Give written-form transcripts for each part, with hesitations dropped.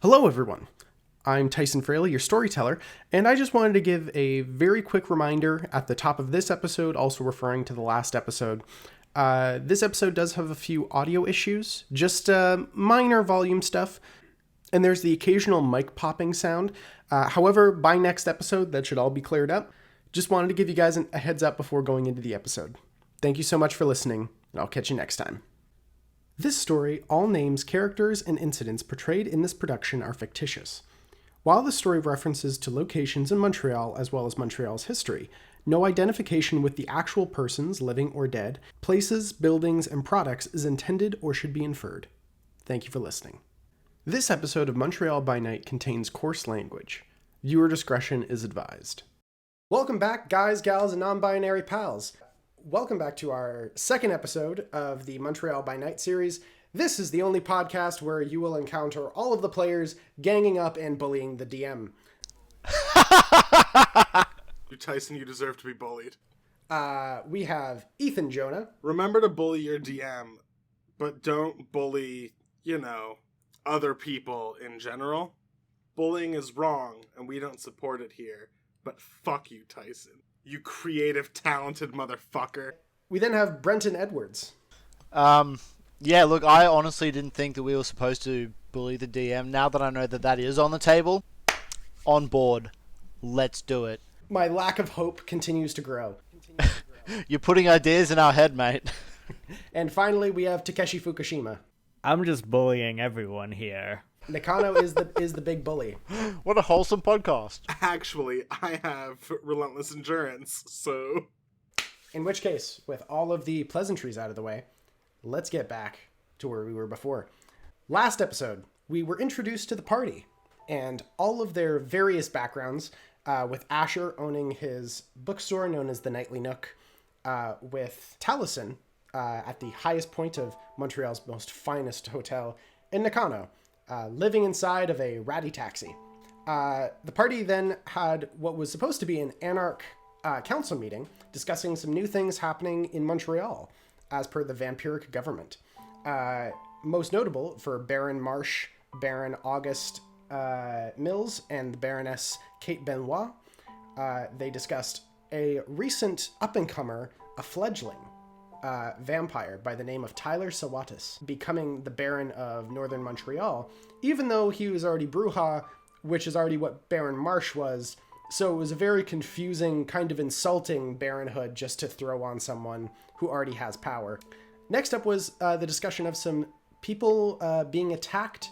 Hello, everyone. I'm Tyson, Fraleigh, your storyteller, and I just wanted to give a very quick reminder at the top of this episode, also referring to the last episode. This episode does have a few audio issues, just minor volume stuff, and there's the occasional mic popping sound. However, by next episode, that should all be cleared up. Just wanted to give you guys a heads up before going into the episode. Thank you so much for listening, and I'll catch you next time. This story, all names, characters, and incidents portrayed in this production are fictitious. While the story references to locations in Montreal as well as Montreal's history, no identification with the actual persons, living or dead, places, buildings, and products is intended or should be inferred. Thank you for listening. This episode of Montreal by Night contains coarse language. Viewer discretion is advised. Welcome back, guys, gals, and non-binary pals. Welcome back to our second episode of the Montreal by Night series. This is the only podcast where you will encounter all of the players ganging up and bullying the DM. Tyson, you deserve to be bullied. We have Ethan Jonah. Remember to bully your DM, but don't bully, other people in general. Bullying is wrong, and we don't support it here. But fuck you, Tyson. You creative, talented motherfucker. We then have Brenten Edwards. Yeah, look, I honestly didn't think that we were supposed to bully the DM. Now that I know that that is on the table, on board. Let's do it. My lack of hope continues to grow. You're putting ideas in our head, mate. And finally, we have Takeshi Fukushima. I'm just bullying everyone here. Nakano is the big bully. What a wholesome podcast. Actually, I have relentless endurance, so... In which case, with all of the pleasantries out of the way, let's get back to where we were before. Last episode, we were introduced to the party and all of their various backgrounds, with Asher owning his bookstore known as the Nightly Nook, with Talisen at the highest point of Montreal's most finest hotel, in Nakano, living inside of a ratty taxi. The party then had what was supposed to be an anarch council meeting discussing some new things happening in Montreal as per the vampiric government. Most notable for Baron Marsh, Baron August Mills, and the Baroness Kate Benoit, they discussed a recent up-and-comer, a fledgling vampire by the name of Tyler Sawatis, becoming the Baron of Northern Montreal, even though he was already Bruja, which is already what Baron Marsh was. So it was a very confusing, kind of insulting baronhood just to throw on someone who already has power. Next up was the discussion of some people being attacked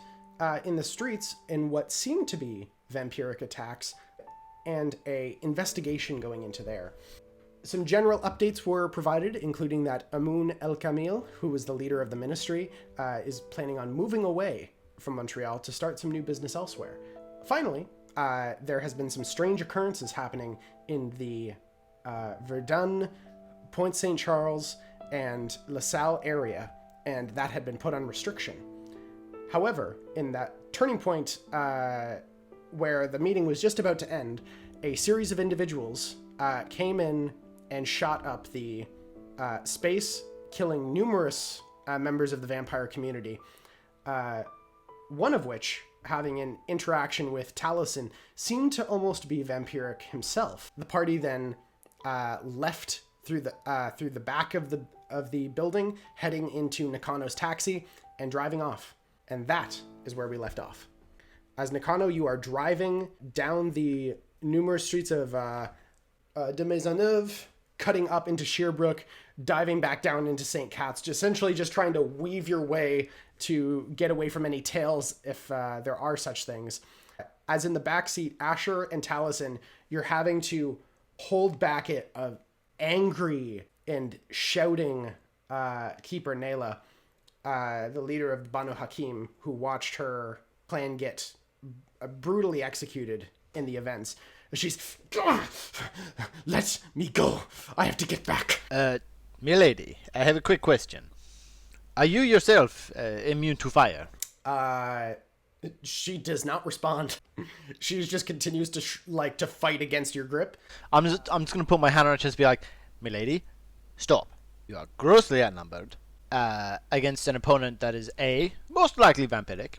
in the streets in what seemed to be vampiric attacks, and a investigation going into there. Some general updates were provided, including that Amun El Kamil, who was the leader of the ministry, is planning on moving away from Montreal to start some new business elsewhere. Finally, there has been some strange occurrences happening in the Verdun, Point St. Charles, and LaSalle area, and that had been put on restriction. However, in that turning point where the meeting was just about to end, a series of individuals came in and shot up the space, killing numerous members of the vampire community, one of which, having an interaction with Talisen, seemed to almost be vampiric himself. The party then left through the back of the building, heading into Nakano's taxi and driving off. And that is where we left off. As Nakano, you are driving down the numerous streets of de Maisonneuve, cutting up into Sherbrooke, diving back down into St. Cat's, essentially just trying to weave your way to get away from any tails if there are such things. As in the backseat, Asher and Talisen, you're having to hold back it of angry and shouting Keeper Nayla, the leader of Banu Hakim, who watched her plan get brutally executed in the events. She's, let me go. I have to get back. Milady, I have a quick question. Are you yourself immune to fire? She does not respond. She just continues to to fight against your grip. I'm just gonna put my hand on her chest and be like, Milady, stop. You are grossly outnumbered against an opponent that is A, most likely vampiric,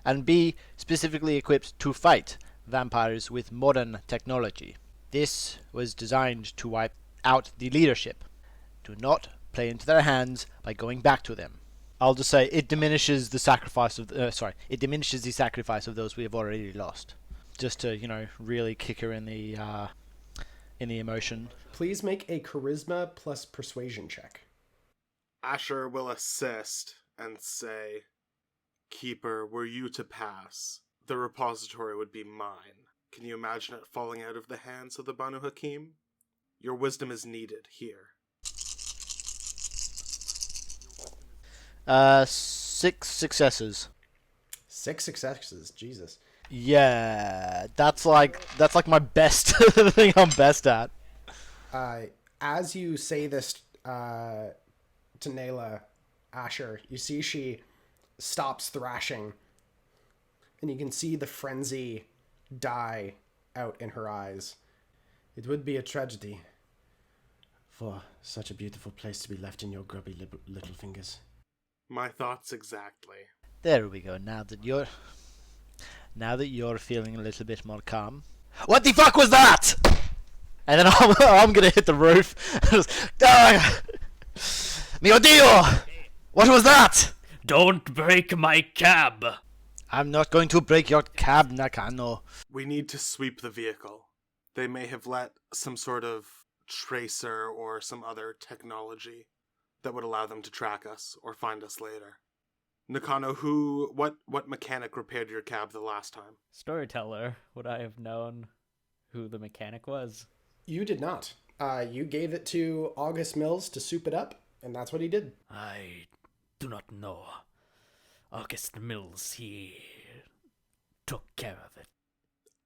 and be specifically equipped to fight vampires with modern technology. This was designed to wipe out the leadership. Do not play into their hands by going back to them. I'll just say it diminishes the sacrifice of it diminishes the sacrifice of those we have already lost. Just to really kick her in the emotion. Please make a charisma plus persuasion check. Asher will assist and say, Keeper, were you to pass, the repository would be mine. Can you imagine it falling out of the hands of the Banu Hakim? Your wisdom is needed here. 6 successes. 6 successes, Jesus. Yeah, that's like my best thing I'm best at. As you say this to Nayla, Asher, you see she stops thrashing, and you can see the frenzy die out in her eyes. It would be a tragedy for such a beautiful place to be left in your grubby little fingers. My thoughts exactly. There we go. Now that you're feeling a little bit more calm. What the fuck was that? And then I'm gonna hit the roof. Mio Dio! What was that? Don't break my cab! I'm not going to break your cab, Nakano. We need to sweep the vehicle. They may have let some sort of tracer or some other technology that would allow them to track us or find us later. Nakano, what mechanic repaired your cab the last time? Storyteller, would I have known who the mechanic was? You did not. You gave it to August Mills to soup it up, and that's what he did. I do not know. August Mills, he took care of it.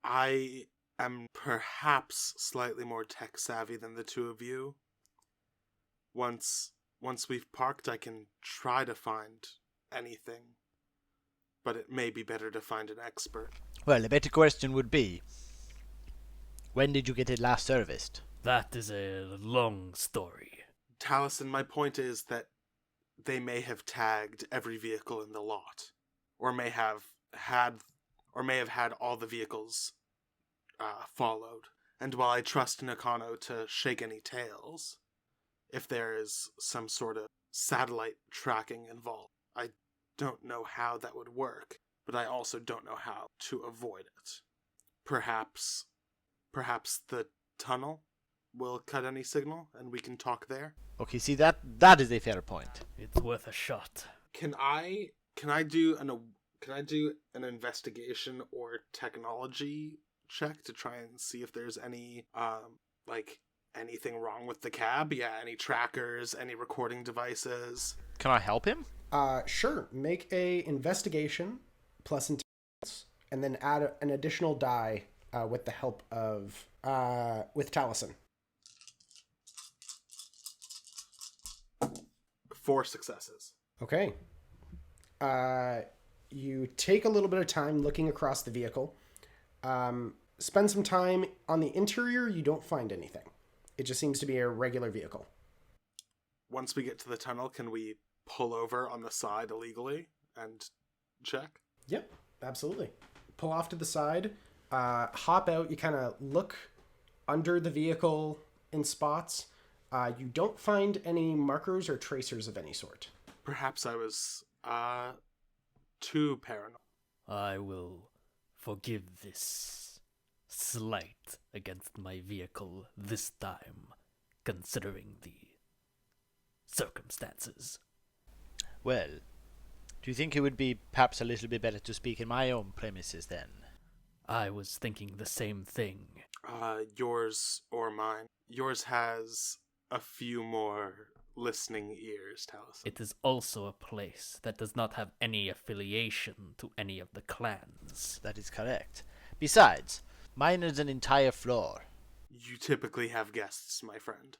I am perhaps slightly more tech savvy than the two of you. Once we've parked, I can try to find anything, but it may be better to find an expert. Well, the better question would be, when did you get it last serviced? That is a long story. Talisen, my point is that they may have tagged every vehicle in the lot, or may have had all the vehicles followed. And while I trust Nakano to shake any tails, if there is some sort of satellite tracking involved, I don't know how that would work, but I also don't know how to avoid it. Perhaps the tunnel will cut any signal, and we can talk there. Okay, see that is a fair point. It's worth a shot. Can I do an investigation or technology check to try and see if there's any anything wrong with the cab? Yeah, any trackers, any recording devices. Can I help him? Sure. Make a investigation plus intelligence, and then add an additional die with the help of with Talisen. 4 successes. Okay. You take a little bit of time looking across the vehicle. Spend some time on the interior. You don't find anything. It just seems to be a regular vehicle. Once we get to the tunnel, can we pull over on the side illegally and check? Yep, absolutely. Pull off to the side, hop out. You kind of look under the vehicle in spots. You don't find any markers or tracers of any sort. Perhaps I was too paranoid. I will forgive this slight against my vehicle this time, considering the circumstances. Well, do you think it would be perhaps a little bit better to speak in my own premises then? I was thinking the same thing. Yours or mine? Yours has a few more listening ears, Talisen. It is also a place that does not have any affiliation to any of the clans. That is correct. Besides, mine is an entire floor. You typically have guests, my friend.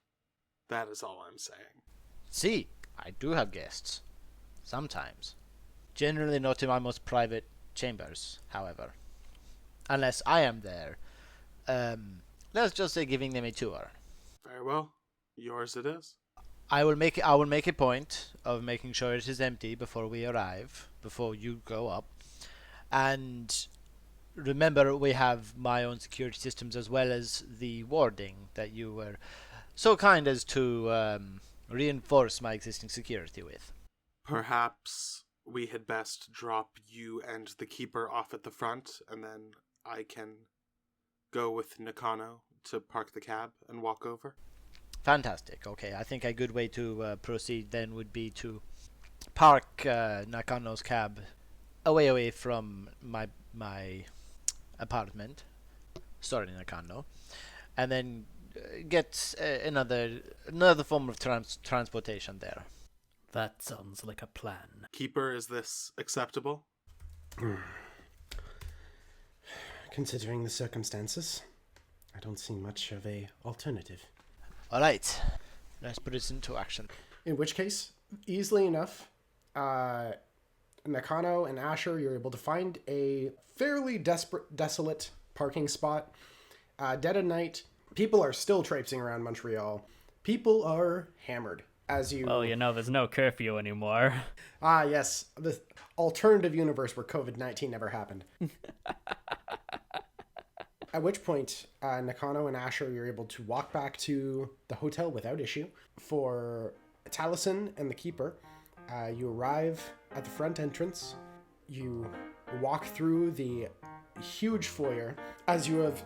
That is all I'm saying. See, I do have guests. Sometimes. Generally not in my most private chambers, however. Unless I am there. Let's just say giving them a tour. Very well. Yours it is. I will make a point of making sure it is empty before we arrive, before you go up. And remember, we have my own security systems as well as the warding that you were so kind as to reinforce my existing security with. Perhaps we had best drop you and the keeper off at the front, and then I can go with Nakano to park the cab and walk over. Fantastic. Okay, I think a good way to proceed then would be to park Nakano's cab away from my apartment, sorry Nakano, and then get another form of transportation there. That sounds like a plan. Keeper, is this acceptable? Considering the circumstances, I don't see much of a alternative. All right, let's put this into action. In which case, easily enough, Nakano and Asher, you're able to find a fairly desolate parking spot. Dead of night, people are still traipsing around Montreal. People are hammered. As you... Well, there's no curfew anymore. Ah, yes, the alternative universe where COVID-19 never happened. At which point, Nakano and Asher, you're able to walk back to the hotel without issue. For Talisen and the Keeper, you arrive at the front entrance. You walk through the huge foyer. As you have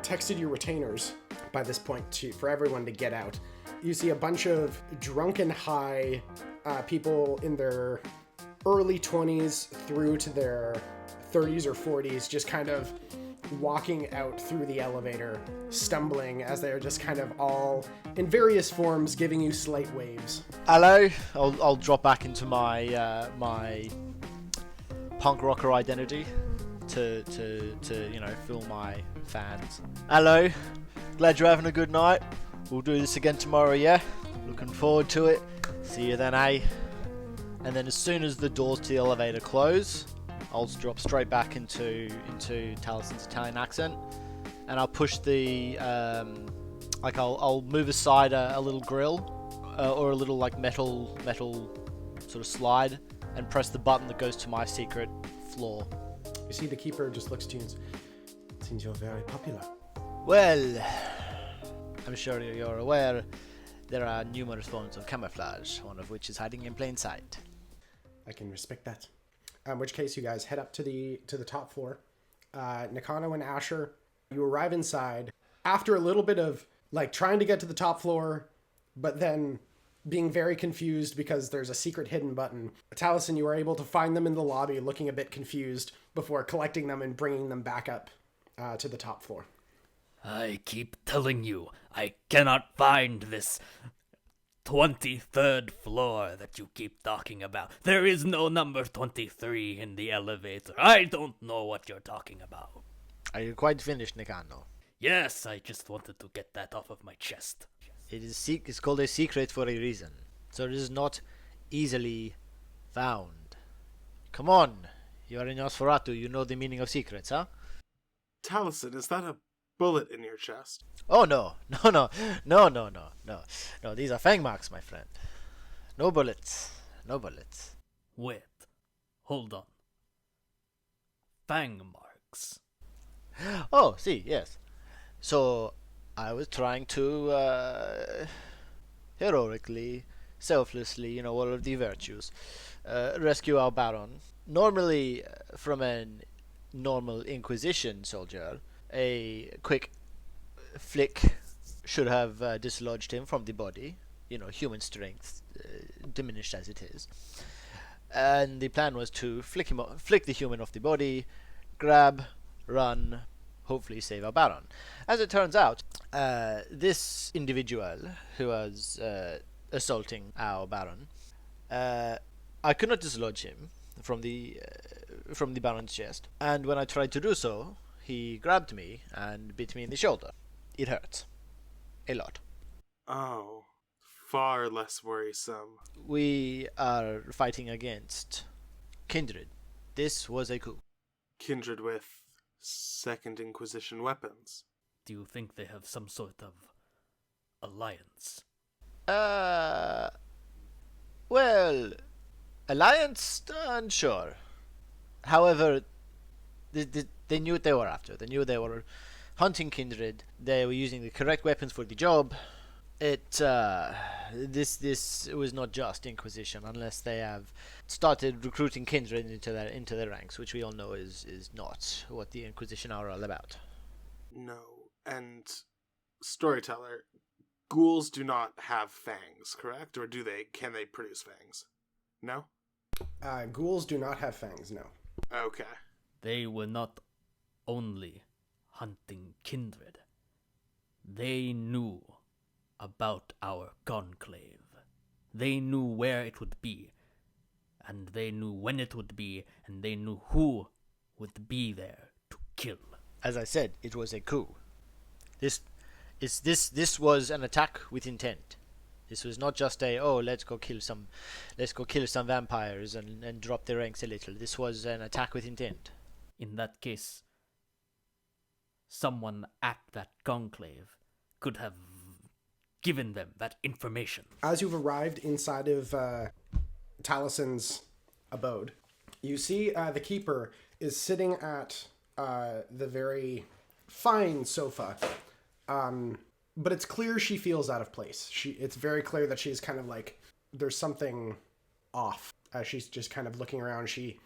texted your retainers by this point for everyone to get out, you see a bunch of drunken high people in their early 20s through to their 30s or 40s just kind of walking out through the elevator, stumbling as they're just kind of all in various forms giving you slight waves. Hello, I'll drop back into my my punk rocker identity to fill my fans. Hello, glad you're having a good night. We'll do this again tomorrow, yeah? Looking forward to it. See you then, eh? And then as soon as the doors to the elevator close, I'll drop straight back into Talisen's Italian accent, and I'll push the I'll move aside a little grill or a little like metal sort of slide, and press the button that goes to my secret floor. You see the Keeper just looks to you and says, "Seems you're very popular." Well, I'm sure you're aware there are numerous forms of camouflage, one of which is hiding in plain sight. I can respect that. In which case, you guys head up to the top floor. Nakano and Asher, you arrive inside after a little bit of like trying to get to the top floor, but then being very confused because there's a secret hidden button. Talisen, you are able to find them in the lobby, looking a bit confused before collecting them and bringing them back up to the top floor. I keep telling you, I cannot find this 23rd floor that you keep talking about. There is no number 23 in the elevator. I don't know what you're talking about. Are you quite finished, Nakano? Yes, I just wanted to get that off of my chest. It's called a secret for a reason, so it is not easily found. Come on, you are in Nosferatu, you know the meaning of secrets, huh? Talisen, is that a bullet in your chest? Oh no, these are fang marks, my friend. No bullets. Wait, hold on. Fang marks. Oh, see, yes. So, I was trying to, heroically, selflessly, all of the virtues, rescue our Baron. Normally, from a normal Inquisition soldier, a quick flick should have dislodged him from the body. Human strength, diminished as it is. And the plan was to flick the human off the body, grab, run, hopefully save our Baron. As it turns out, this individual who was assaulting our Baron, I could not dislodge him from the Baron's chest, and when I tried to do so, he grabbed me and bit me in the shoulder. It hurt. A lot. Oh, far less worrisome. We are fighting against Kindred. This was a coup. Kindred with Second Inquisition weapons. Do you think they have some sort of alliance? Well, alliance, unsure. However, They knew what they were after. They knew they were hunting kindred. They were using the correct weapons for the job. This was not just Inquisition, unless they have started recruiting kindred into their ranks, which we all know is not what the Inquisition are all about. No. And Storyteller, ghouls do not have fangs, correct? Or do they? Can they produce fangs? No? Ghouls do not have fangs, no. Okay. They were not only hunting kindred. They knew about our conclave. They knew where it would be, and they knew when it would be, and they knew who would be there to kill. As I said, it was a coup. This was an attack with intent. This was not just let's go kill some vampires and drop their ranks a little. This was an attack with intent. In that case, someone at that conclave could have given them that information. As you've arrived inside of Talisen's abode, you see the keeper is sitting at the very fine sofa, but it's clear she feels out of place. It's very clear that she's kind of like, there's something off as she's just kind of looking around. She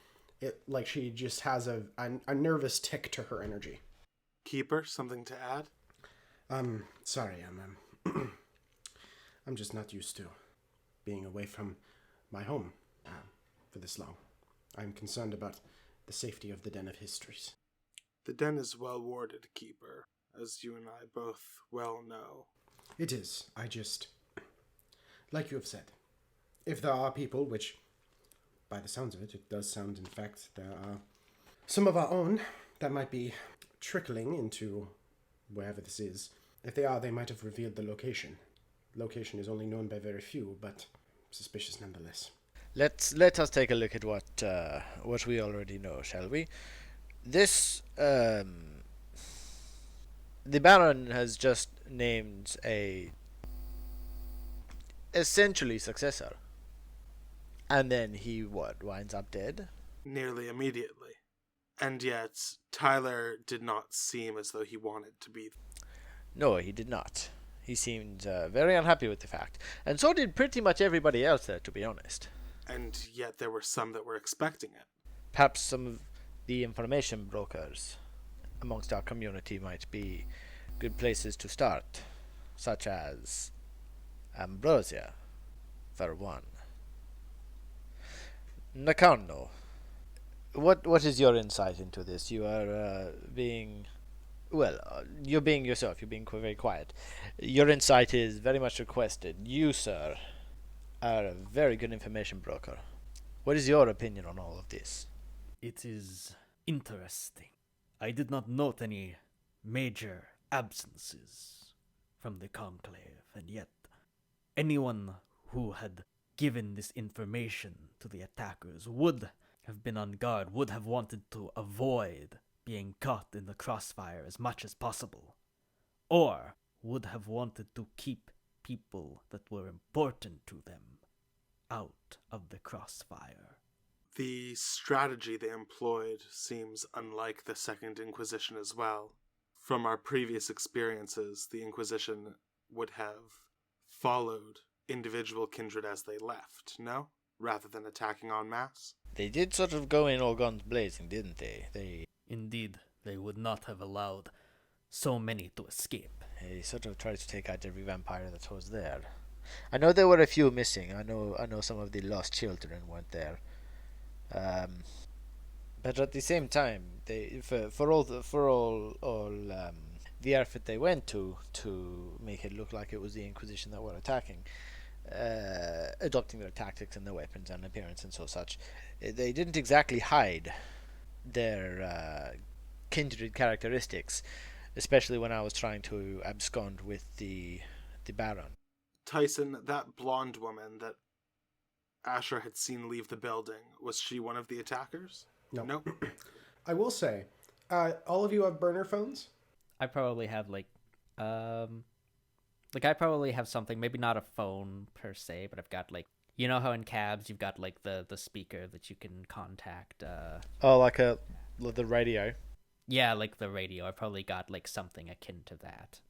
just has a nervous tick to her energy. Keeper, something to add? Sorry, I'm just not used to being away from my home for this long. I'm concerned about the safety of the Den of Histories. The den is well warded, Keeper, as you and I both well know. It is. I just, like you have said, if there are people, which, by the sounds of it, it does sound, in fact, there are some of our own that might be trickling into wherever this is. If they are, they might have revealed the location. Location is only known by very few, but suspicious nonetheless. Let us take a look at what we already know, shall we? This the Baron has just named a essentially successor, and then he winds up dead Nearly immediately. And yet, Tyler did not seem as though he wanted to be. No, he did not. He seemed very unhappy with the fact, and so did pretty much everybody else there, to be honest. And yet there were some that were expecting it. Perhaps some of the information brokers amongst our community might be good places to start, such as Ambrosia, for one. Nakano, what is your insight into this? You are you're being yourself. You're being very quiet. Your insight is very much requested. You, sir, are a very good information broker. What is your opinion on all of this? It is interesting. I did not note any major absences from the conclave, and yet anyone who had given this information to the attackers would have been on guard, would have wanted to avoid being caught in the crossfire as much as possible, or would have wanted to keep people that were important to them out of the crossfire. The strategy they employed seems unlike the Second Inquisition as well. From our previous experiences, the Inquisition would have followed individual kindred as they left, no? Rather than attacking en masse? They did sort of go in all guns blazing, didn't they? Indeed, they would not have allowed so many to escape. They sort of tried to take out every vampire that was there. I know there were a few missing. I know some of the lost children weren't there. But at the same time, they for all the effort they went to make it look like it was the Inquisition that were attacking, adopting their tactics and their weapons and appearance and such, they didn't exactly hide their kindred characteristics, especially when I was trying to abscond with the Baron. Tyson, that blonde woman that Asher had seen leave the building, was she one of the attackers? No. Nope. I will say, all of you have burner phones? I probably have I probably have something, maybe not a phone per se, but I've got you know how in cabs you've got the speaker that you can contact. Oh, like a The radio. Yeah, like the radio. I probably got like something akin to that.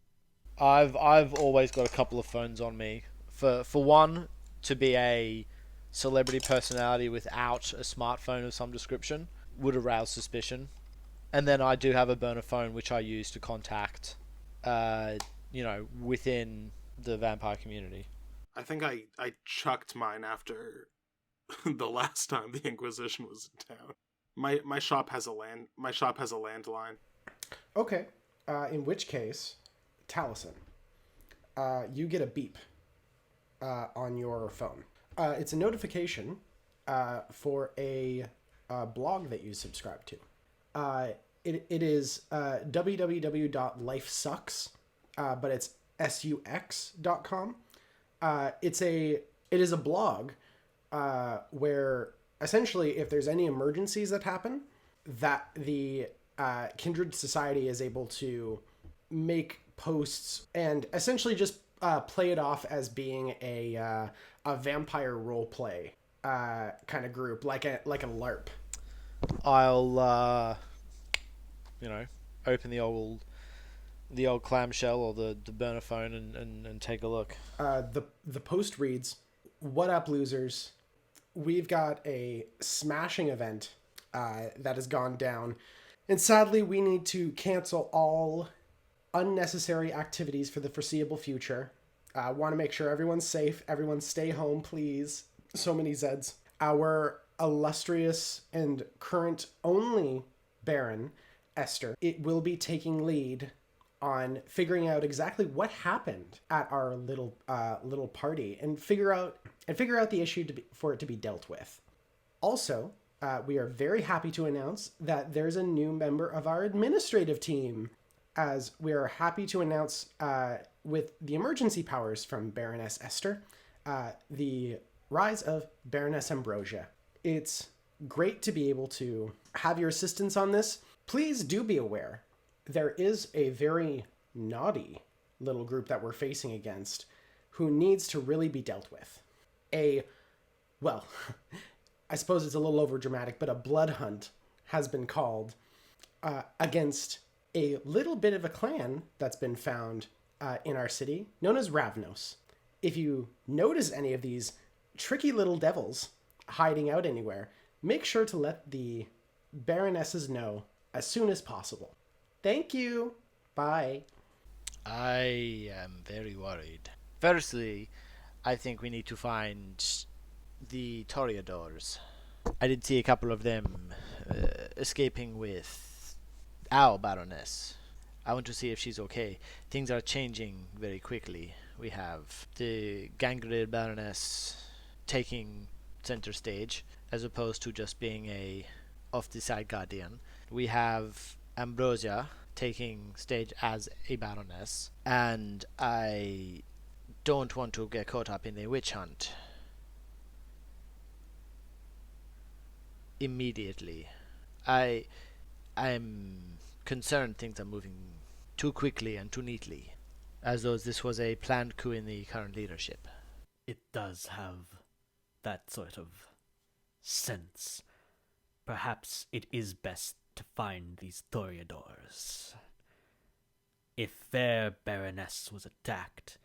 I've always got a couple of phones on me. For one, to be a celebrity personality without a smartphone of some description would arouse suspicion. And then I do have a burner phone which I use to contact, within the vampire community. I think I chucked mine after the last time the Inquisition was in town. My shop has a landline. Okay. In which case, Talisen, you get a beep on your phone. It's a notification for a blog that you subscribe to. It is www.lifesucks, but it's sux.com. It is a blog where essentially if there's any emergencies that happen, that the Kindred Society is able to make posts and essentially just play it off as being a vampire roleplay kind of group, like a LARP. I'll open the old clamshell or the burner phone and take a look. The post reads, "What up, losers? We've got a smashing event that has gone down, and sadly we need to cancel all unnecessary activities for the foreseeable future. Want to make sure everyone's safe. Everyone stay home, please." So many Zeds. Our illustrious and current only Baron, Esther, it will be taking lead on figuring out exactly what happened at our little party and figure out the issue for it to be dealt with. Also, we are very happy to announce that there's a new member of our administrative team, as we are happy to announce with the emergency powers from Baroness Esther, the rise of Baroness Ambrosia. It's great to be able to have your assistance on this. Please do be aware, there is a very naughty little group that we're facing against who needs to really be dealt with. I suppose it's a little over dramatic, but a blood hunt has been called against a little bit of a clan that's been found in our city, known as Ravnos. If you notice any of these tricky little devils hiding out anywhere, make sure to let the Baronesses know as soon as possible. Thank you. Bye. I am very worried. Firstly, I think we need to find the Toreadors. I did see a couple of them escaping with our Baroness. I want to see if she's okay. Things are changing very quickly. We have the Gangrenir Baroness taking center stage, as opposed to just being a off-the-side guardian. We have Ambrosia taking stage as a Baroness, and I don't want to get caught up in a witch hunt immediately. I'm concerned things are moving too quickly and too neatly, as though this was a planned coup in the current leadership. It does have that sort of sense. Perhaps it is best to find these Toreadors. If their Baroness was attacked,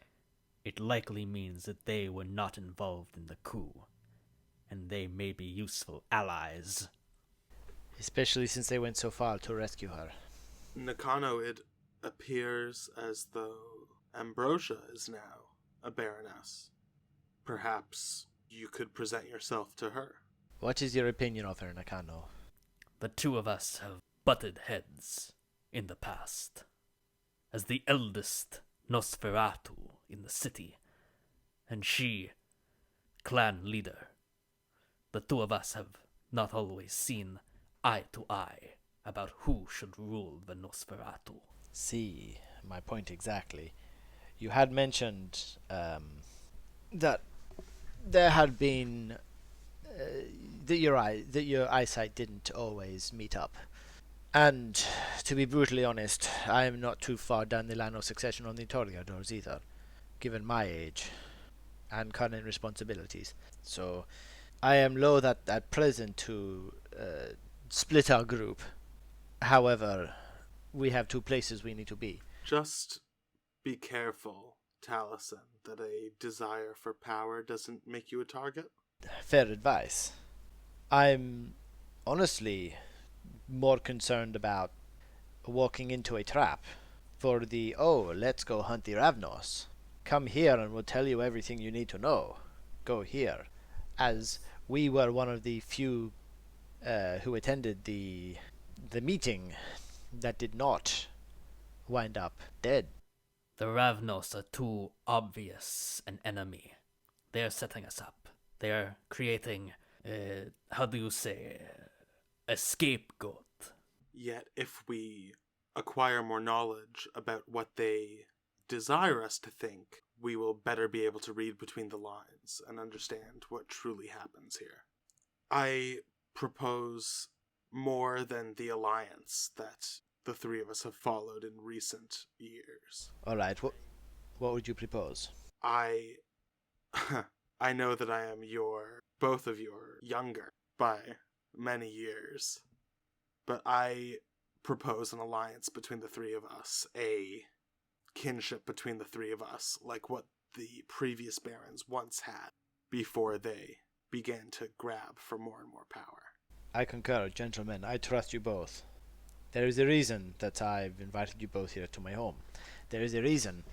it likely means that they were not involved in the coup, and they may be useful allies. Especially since they went so far to rescue her. Nakano, it appears as though Ambrosia is now a Baroness. Perhaps you could present yourself to her. What is your opinion of her, Nakano? The two of us have butted heads in the past. As the eldest Nosferatu in the city, and she, clan leader, the two of us have not always seen eye to eye about who should rule the Nosferatu. See, my point exactly. You had mentioned that there had been that your eyesight didn't always meet up. And to be brutally honest, I am not too far down the line of succession on the Toreadors either, given my age and current responsibilities. So I am loath at present to split our group However, we have 2 places we need to be. Just be careful, Talisen, that a desire for power doesn't make you a target. Fair advice. I'm honestly more concerned about walking into a trap for the, oh, let's go hunt the Ravnos. Come here and we'll tell you everything you need to know. Go here. As we were one of the few who attended the meeting that did not wind up dead. The Ravnos are too obvious an enemy. They are setting us up. They are creating, how do you say, a scapegoat. Yet if we acquire more knowledge about what they desire us to think, we will better be able to read between the lines and understand what truly happens here. I propose more than the alliance that the 3 of us have followed in recent years. Alright, what would you propose? I know that I am both of your younger by many years, but I propose an alliance between the 3 of us, a kinship between the 3 of us, like what the previous barons once had before they began to grab for more and more power. I concur, gentlemen. I trust you both. There is a reason that I've invited you both here to my home. There is a reason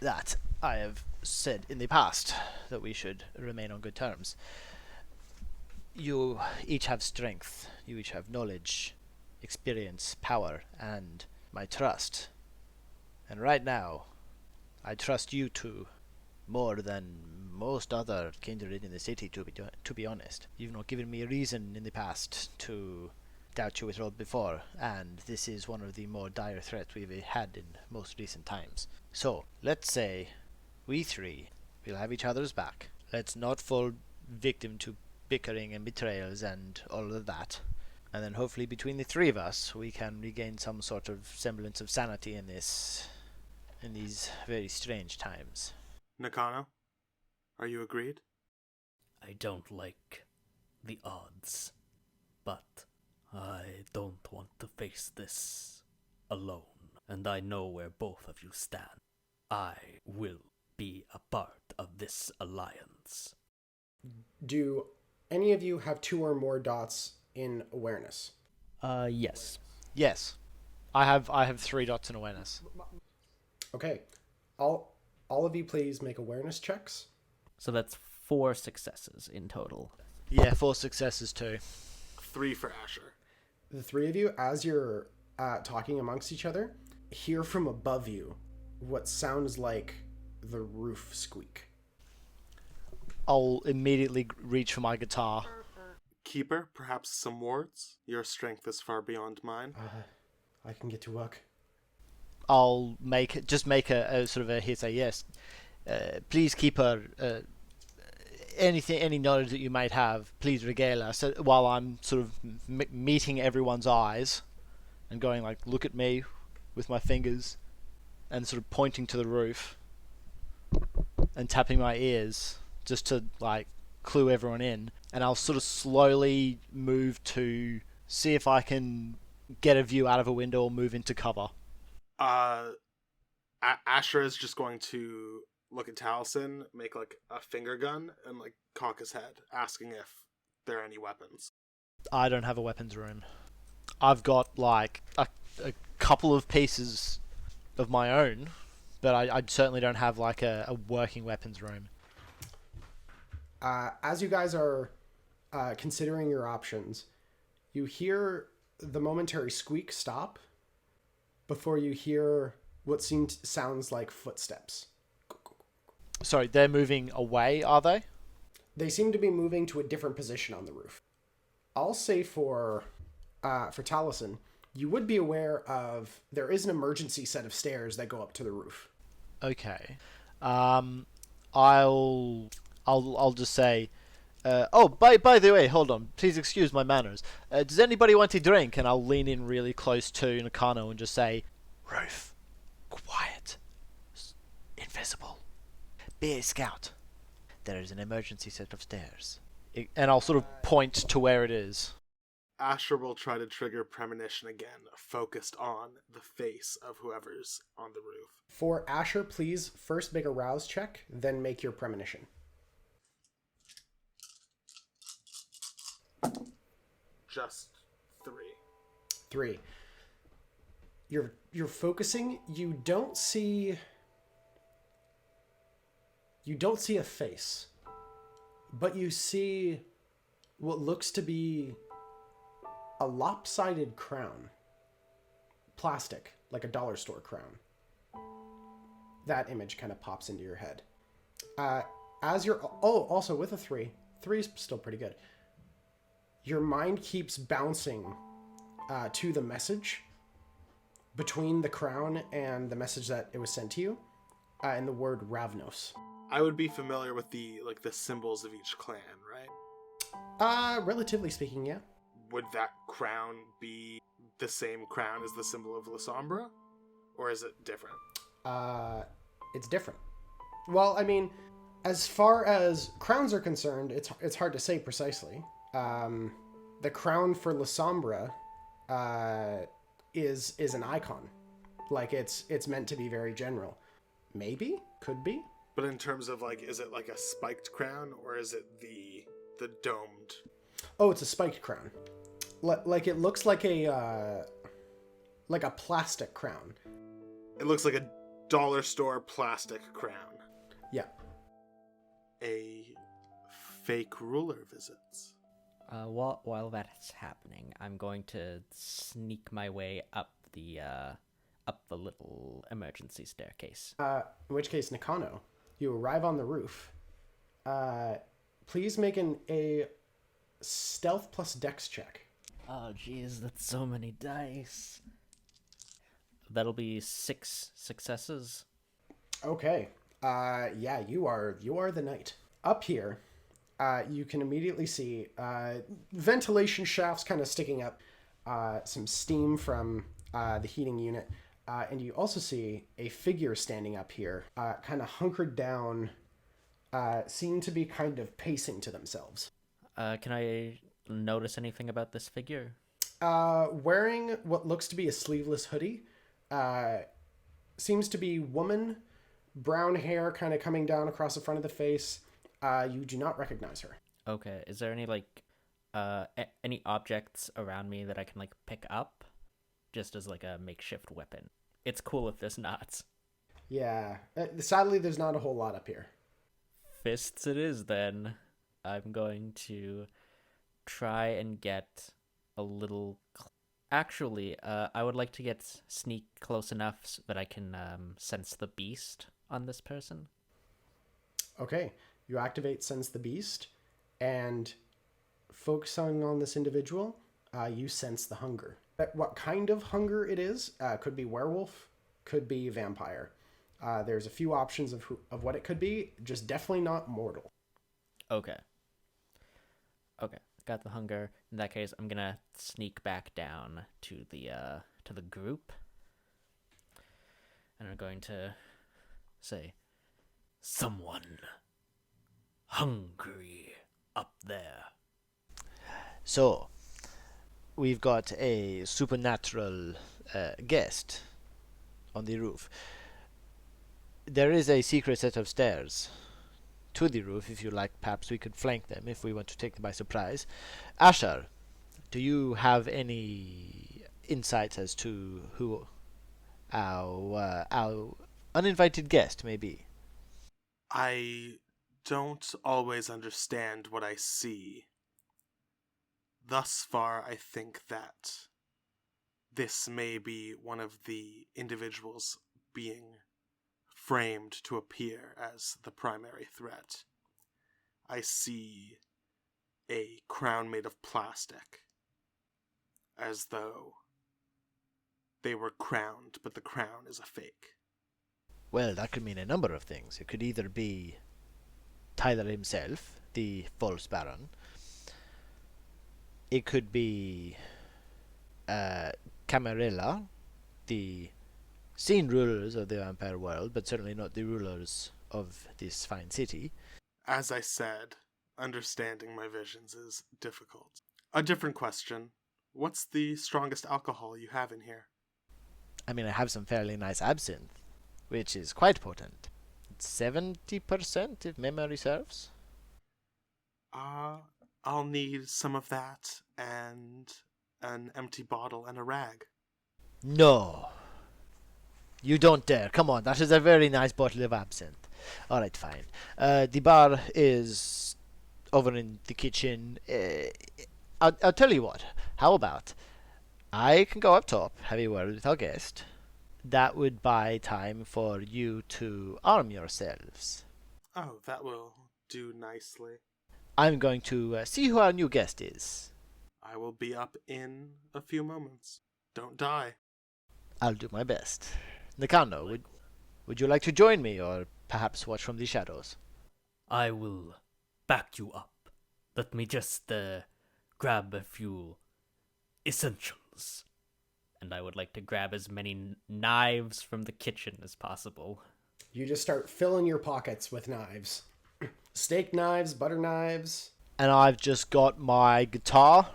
that I have said in the past that we should remain on good terms. You each have strength, you each have knowledge, experience, power, and my trust. And right now, I trust you two more than most other kindred in the city, to be honest. You've not given me a reason in the past to doubt you with Rob before, and this is one of the more dire threats we've had in most recent times. So, let's say we 3 will have each other's back. Let's not fall victim to bickering and betrayals and all of that. And then hopefully between the 3 of us, we can regain some sort of semblance of sanity in these very strange times. Nakano, are you agreed? I don't like the odds, but I don't want to face this alone, and I know where both of you stand. I will be a part of this alliance. Do any of you have 2 or more dots in awareness? Yes. Yes. I have 3 dots in awareness. Okay. All of you please make awareness checks. So that's 4 successes in total. Yeah, 4 successes too. 3 for Asher. The 3 of you, as you're talking amongst each other, hear from above you what sounds like the roof squeak. I'll immediately reach for my guitar. Keeper, perhaps some words? Your strength is far beyond mine. I can get to work. I'll make a sort of a hearsay. Yes, please, Keeper. Any knowledge that you might have, please regale us. While I'm sort of meeting everyone's eyes, and going like, look at me, with my fingers, and sort of pointing to the roof, and tapping my ears just to like clue everyone in. And I'll sort of slowly move to see if I can get a view out of a window or move into cover. Asher is just going to look at Talisen, make like a finger gun, and like cock his head, asking if there are any weapons. I don't have a weapons room. I've got like a couple of pieces of my own, but I certainly don't have like a working weapons room. As you guys are considering your options, you hear the momentary squeak stop before you hear what sounds like footsteps. Sorry, they're moving away, are they? They seem to be moving to a different position on the roof. I'll say for Talisen, you would be aware of there is an emergency set of stairs that go up to the roof. Okay. I'll just say, by the way, hold on. Please excuse my manners. Does anybody want a drink? And I'll lean in really close to Nakano and just say, roof, quiet, invisible, be a scout. There is an emergency set of stairs. And I'll sort of point to where it is. Asher will try to trigger premonition again, focused on the face of whoever's on the roof. For Asher, please first make a rouse check, then make your premonition. Just 3. 3. You're focusing. You don't see a face, but you see what looks to be a lopsided crown. Plastic, like a dollar store crown. That image kind of pops into your head. As you're... Oh, also with a 3. 3 is still pretty good. Your mind keeps bouncing to the message between the crown and the message that it was sent to you, and the word Ravnos. I would be familiar with the symbols of each clan, right? Relatively speaking, yeah. Would that crown be the same crown as the symbol of La Sombra? Or is it different? It's different. Well, I mean, as far as crowns are concerned, it's hard to say precisely. The crown for La Sombra is an icon. Like, it's meant to be very general. Maybe? Could be? But in terms of, is it like a spiked crown, or is it the domed? Oh, it's a spiked crown. Like, it looks like a plastic crown. It looks like a dollar store plastic crown. Yeah. A fake ruler visits. While that's happening, I'm going to sneak my way up the little emergency staircase. In which case, Nakano, you arrive on the roof. Please make a stealth plus dex check. Oh, jeez, that's so many dice. That'll be 6 successes. Okay. Yeah, you are the knight. Up here, you can immediately see ventilation shafts kind of sticking up, some steam from the heating unit, and you also see a figure standing up here, kind of hunkered down, seem to be kind of pacing to themselves. Can I notice anything about this figure? Wearing what looks to be a sleeveless hoodie, seems to be woman, brown hair kind of coming down across the front of the face. You do not recognize her. Okay, is there any any objects around me that I can pick up, just as a makeshift weapon? It's cool if there's not. Yeah, sadly there's not a whole lot up here. Fists it is then. I'm going to try and get a little... Actually, I would like to sneak close enough so that I can sense the beast on this person. Okay, you activate Sense the Beast, and focusing on this individual, you sense the hunger. What kind of hunger it is, could be werewolf, could be vampire. There's a few options of what it could be, just definitely not mortal. Okay, got the hunger. In that case, I'm gonna sneak back down to the group, and I'm going to say, "Someone hungry up there." So, we've got a supernatural guest on the roof. There is a secret set of stairs to the roof. If you like, perhaps we could flank them if we want to take them by surprise. Asher, do you have any insights as to who our uninvited guest may be? I don't always understand what I see. Thus far, I think that this may be one of the individuals being framed to appear as the primary threat. I see a crown made of plastic, as though they were crowned, but the crown is a fake. Well, that could mean a number of things. It could either be Tyler himself, the false baron. It could be Camarilla, the seen rulers of the vampire world, but certainly not the rulers of this fine city. As I said, understanding my visions is difficult. A different question. What's the strongest alcohol you have in here? I mean, I have some fairly nice absinthe, which is quite potent. It's 70% if memory serves. I'll need some of that and an empty bottle and a rag. No. You don't dare. Come on, that is a very nice bottle of absinthe. Alright, fine. The bar is over in the kitchen. I'll tell you what. How about I can go up top, have a word with our guest. That would buy time for you to arm yourselves. Oh, that will do nicely. I'm going to see who our new guest is. I will be up in a few moments. Don't die. I'll do my best. Nakano, would you like to join me, or perhaps watch from the shadows? I will back you up. Let me just grab a few essentials. And I would like to grab as many knives from the kitchen as possible. You just start filling your pockets with knives. Steak knives, butter knives. And I've just got my guitar,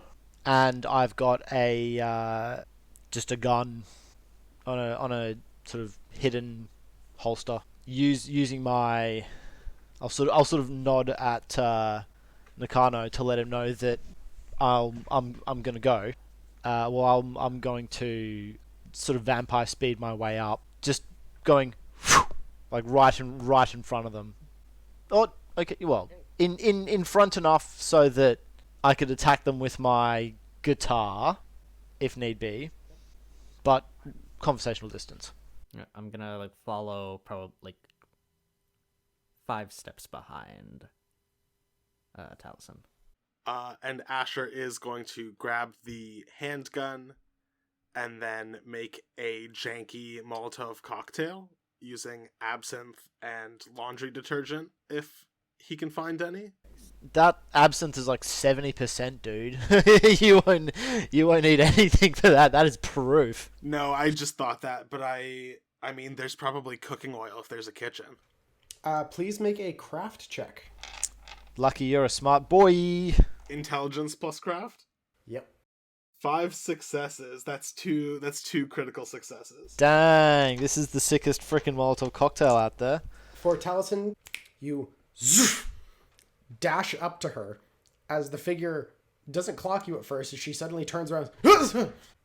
and I've got a just a gun on a sort of hidden holster. Using my, I'll sort of nod at Nakano to let him know that I'm gonna go. I'm going to sort of vampire speed my way up, just going like right in front of them. Oh, okay. Well, in front enough so that I could attack them with my guitar, if need be, but conversational distance. Yeah, I'm gonna follow probably 5 steps behind Talisen. And Asher is going to grab the handgun and then make a janky Molotov cocktail using absinthe and laundry detergent if he can find any. That absinthe is like 70%, dude. you won't need anything for that. That is proof. No, I just thought that, but I mean, there's probably cooking oil if there's a kitchen. Please make a craft check. Lucky you're a smart boy. Intelligence plus craft? Yep. 5 successes. That's two critical successes. Dang, this is the sickest freaking Molotov cocktail out there. For Taliesin, you dash up to her as the figure doesn't clock you at first as she suddenly turns around,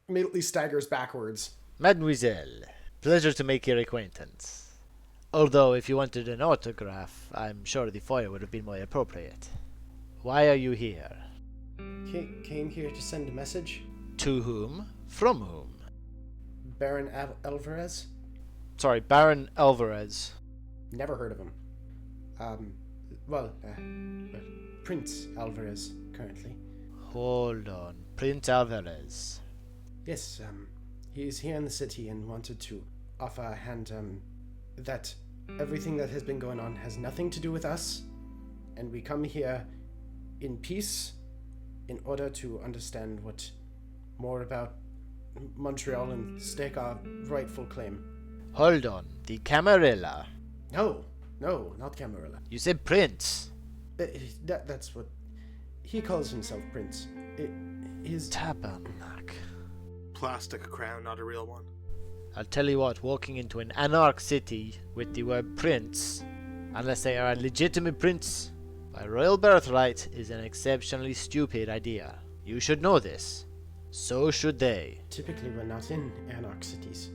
immediately staggers backwards. Mademoiselle, pleasure to make your acquaintance. Although, if you wanted an autograph, I'm sure the foyer would have been more appropriate. Why are you here? Came here to send a message. To whom? From whom? Baron Alvarez? Sorry, Baron Alvarez. Never heard of him. Well, Prince Alvarez, currently. Hold on. Prince Alvarez. Yes, he is here in the city and wanted to offer a hand, that everything that has been going on has nothing to do with us, and we come here in peace in order to understand more about Montreal and stake our rightful claim. Hold on. The Camarilla. No, not Camarilla. You said Prince. That's what he calls himself, Prince. His Tabernacle. Plastic crown, not a real one. I'll tell you what, walking into an anarch city with the word prince, unless they are a legitimate prince, by royal birthright, is an exceptionally stupid idea. You should know this. So should they. Typically, we're not in anarch cities.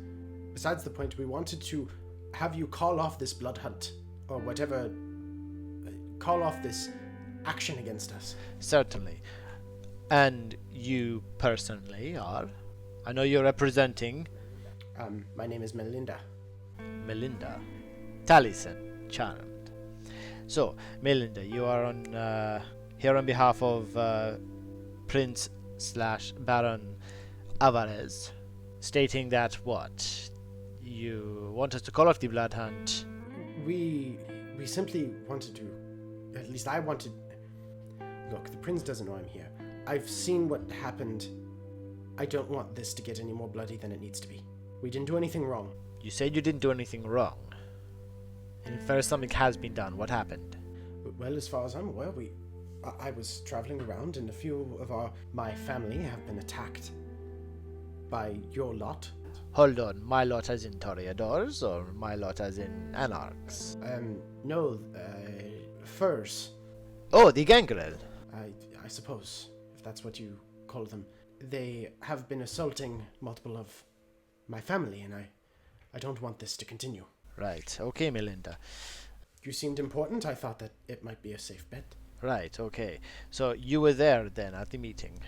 Besides the point, we wanted to have you call off this blood hunt, or whatever. Call off this action against us. Certainly. And you personally are? I know you're representing My name is Melinda. Melinda. Talisen. Charmed. So, Melinda, you are on here on behalf of Prince / Baron Alvarez, stating that what? You want us to call off the blood hunt? We simply wanted to, at least I wanted. Look, the prince doesn't know I'm here. I've seen what happened. I don't want this to get any more bloody than it needs to be. We didn't do anything wrong. You said you didn't do anything wrong. And if there's something has been done, what happened? Well, as far as I'm aware, I was traveling around, and a few of my family have been attacked by your lot. Hold on, my lot as in Toreadors, or my lot as in Anarchs? No, furs. Oh, the Gangrel. I suppose, if that's what you call them. They have been assaulting multiple of my family, and I don't want this to continue. Right, okay, Melinda. You seemed important. I thought that it might be a safe bet. Right, okay. So you were there then at the meeting?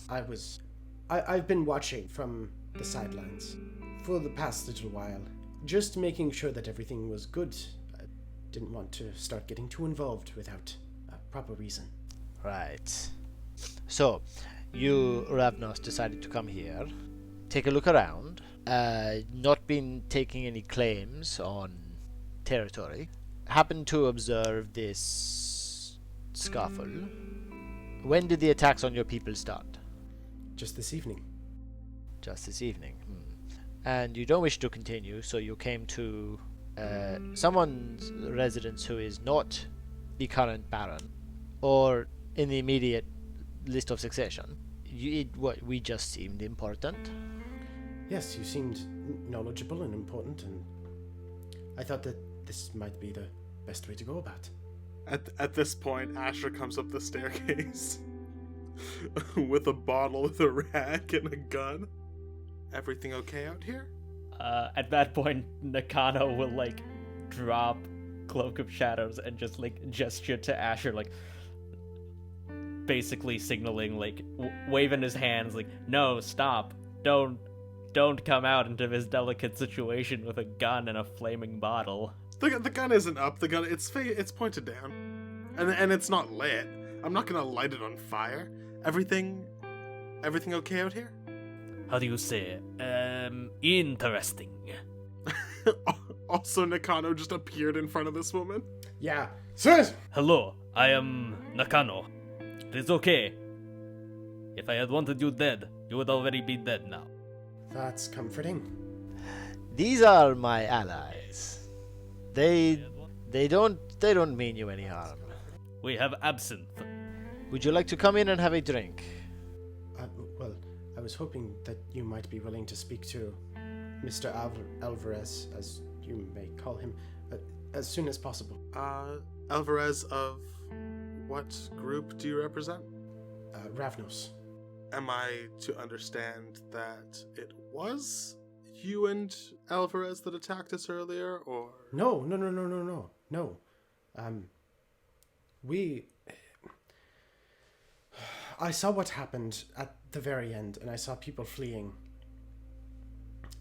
I've been watching from the sidelines for the past little while, just making sure that everything was good. I didn't want to start getting too involved without a proper reason. Right. So, you, Ravnos, decided to come here, take a look around, not been taking any claims on territory, happened to observe this scuffle. When did the attacks on your people start? Just this evening. Just this evening. And you don't wish to continue, so you came to someone's residence who is not the current Baron, or in the immediate list of succession. We just seemed important. Yes, you seemed knowledgeable and important, and I thought that this might be the best way to go about. At this point, Asher comes up the staircase with a bottle, with a rag, and a gun. Everything okay out here? At that point, Nakano will, like, drop Cloak of Shadows and just, like, gesture to Asher, like, basically signaling, like, waving his hands, like, no, stop, don't come out into this delicate situation with a gun and a flaming bottle. The gun isn't up. The gun, it's pointed down, and it's not lit. I'm not gonna light it on fire. Everything okay out here? How do you say? Interesting. Also, Nakano just appeared in front of this woman. Yeah. Sir! Hello, I am Nakano. It is okay. If I had wanted you dead, you would already be dead now. That's comforting. These are my allies. They don't mean you any harm. We have absinthe. Would you like to come in and have a drink? Well, I was hoping that you might be willing to speak to Mr. Alvarez, as you may call him, as soon as possible. Alvarez of what group do you represent? Ravnos. Am I to understand that it was you and Alvarez that attacked us earlier, or? No. I saw what happened at the very end, and I saw people fleeing.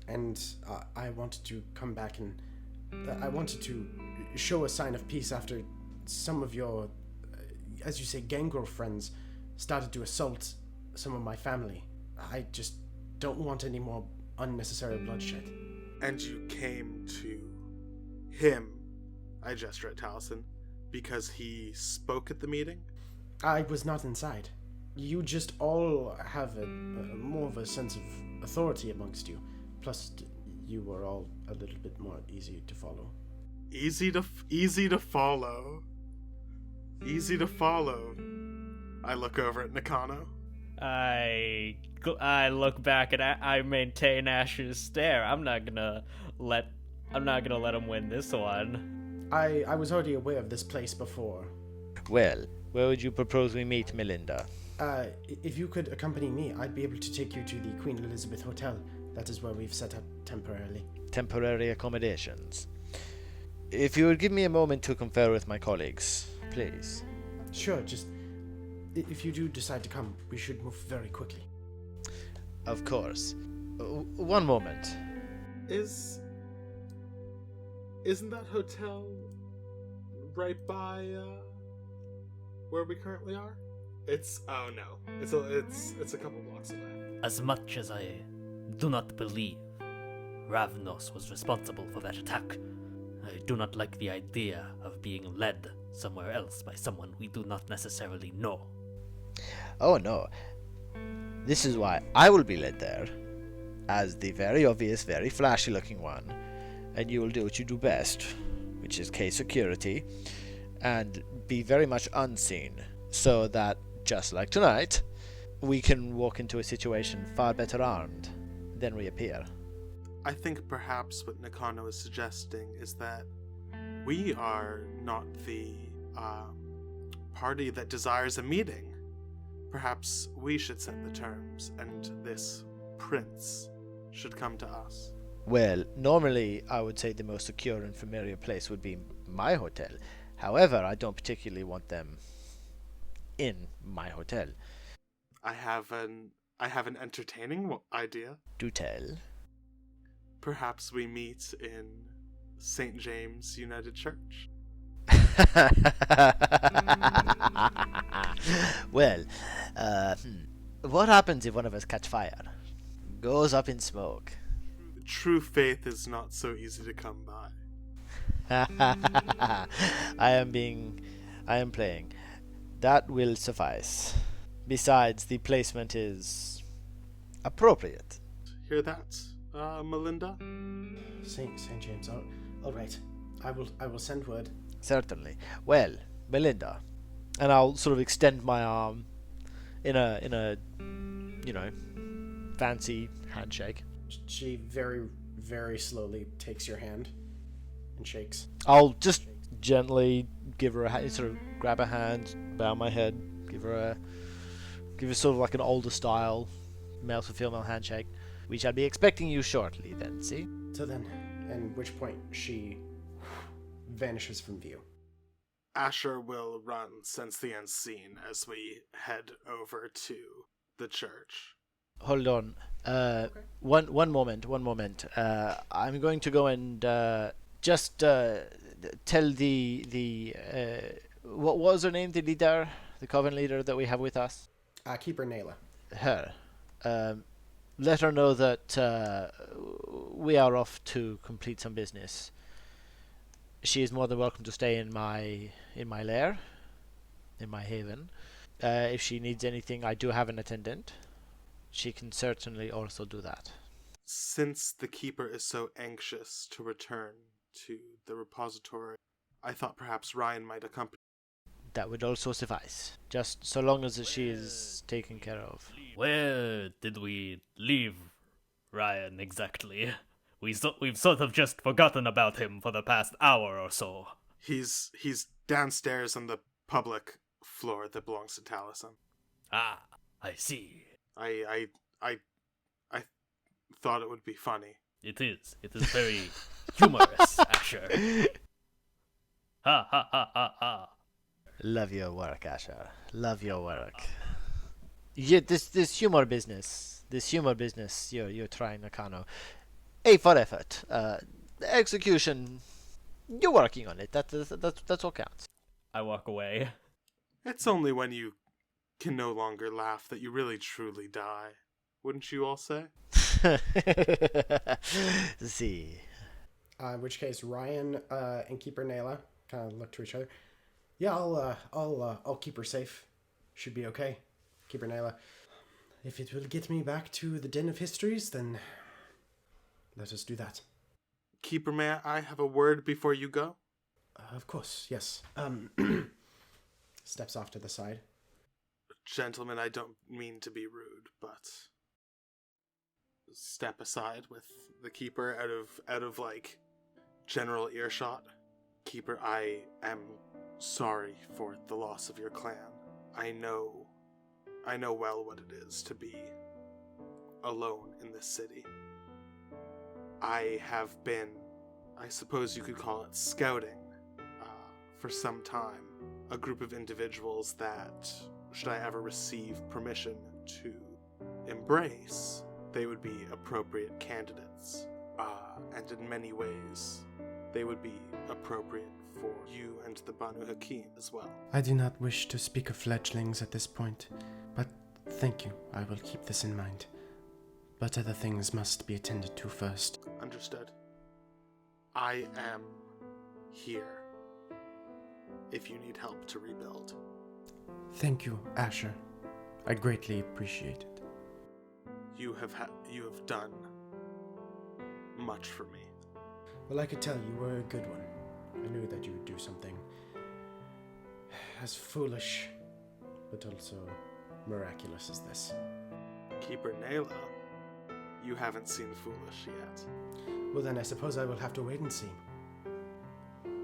And I wanted to come back and I wanted to show a sign of peace after some of your, as you say, gangrel friends started to assault some of my family. I just don't want any more unnecessary bloodshed. And you came to him, I gesture at Talisen, because he spoke at the meeting? I was not inside. You just all have a more of a sense of authority amongst you. Plus, you were all a little bit more easy to follow. Easy to follow. Easy to follow. I look over at Nakano. I look back and I maintain Asher's stare. I'm not gonna let him win this one. I was already aware of this place before. Well, where would you propose we meet, Melinda? If you could accompany me, I'd be able to take you to the Queen Elizabeth Hotel. That is where we've set up temporarily. Temporary accommodations. If you would give me a moment to confer with my colleagues, please. Sure, just if you do decide to come, we should move very quickly. Of course. One moment. Isn't that hotel right by where we currently are? It's a couple blocks away. As much as I do not believe Ravnos was responsible for that attack, I do not like the idea of being led somewhere else by someone we do not necessarily know. Oh no. This is why I will be led there, as the very obvious, very flashy looking one, and you will do what you do best, which is K security, and be very much unseen. so that, just like tonight, we can walk into a situation far better armed than we appear. I think perhaps what Nakano is suggesting is that we are not the party that desires a meeting. Perhaps we should set the terms, and this prince should come to us. Well, normally I would say the most secure and familiar place would be my hotel. However, I don't particularly want them in my hotel. I have an entertaining idea. Do tell. Perhaps we meet in St. James United Church. Well, what happens if one of us catch fire? Goes up in smoke. True faith is not so easy to come by. I am playing. That will suffice. Besides, the placement is appropriate. Hear that, Melinda? St. James. Oh, all right. I will send word. Certainly. Well, Melinda, and I'll sort of extend my arm in a fancy handshake. She very, very slowly takes your hand and shakes. I'll just gently give her sort of grab her hand, bow my head, give her sort of like an older style male to female handshake. We shall be expecting you shortly then, see? So then, at which point she vanishes from view. Asher will run since the end scene as we head over to the church. Hold on. One moment. I'm going to go and just tell the what was her name? The leader, the coven leader that we have with us. Keeper Nayla. Her. Let her know that we are off to complete some business. She is more than welcome to stay in my lair, in my haven. If she needs anything, I do have an attendant. She can certainly also do that. Since the keeper is so anxious to return to the repository, I thought perhaps Ryan might accompany. That would also suffice, just so long as she is taken care of. Where did we leave Ryan exactly? We've sort of just forgotten about him for the past hour or so. He's downstairs on the public floor that belongs to Talisen. Ah, I see. I thought it would be funny. It is very humorous, Asher. Ha ha ha ha ha. Love your work, Asher. Love your work. Yeah, this humor business you're trying, Nakano. A for effort. Execution. You're working on it. That's what counts. I walk away. It's only when you can no longer laugh that you really truly die. Wouldn't you all say? See. In which case, Ryan and Keeper Nayla kind of look to each other. Yeah, I'll keep her safe. Should be okay. Keeper Nayla. If it will get me back to the Den of Histories, then let us do that. Keeper, may I have a word before you go? Of course, yes. Steps off to the side. Gentlemen, I don't mean to be rude, but step aside with the keeper out of like general earshot. Keeper, I am sorry for the loss of your clan. I know well what it is to be alone in this city. I have been, I suppose you could call it scouting, for some time. A group of individuals that, should I ever receive permission to embrace, they would be appropriate candidates. And in many ways, they would be appropriate for you and the Banu Hakim as well. I do not wish to speak of fledglings at this point, but thank you. I will keep this in mind. But other things must be attended to first. Understood. I am here if you need help to rebuild. Thank you, Asher. I greatly appreciate it. You have done much for me. Well, I could tell you were a good one. I knew that you would do something as foolish but also miraculous as this. Keeper Nayla, you haven't seen Foolish yet. Well, then I suppose I will have to wait and see.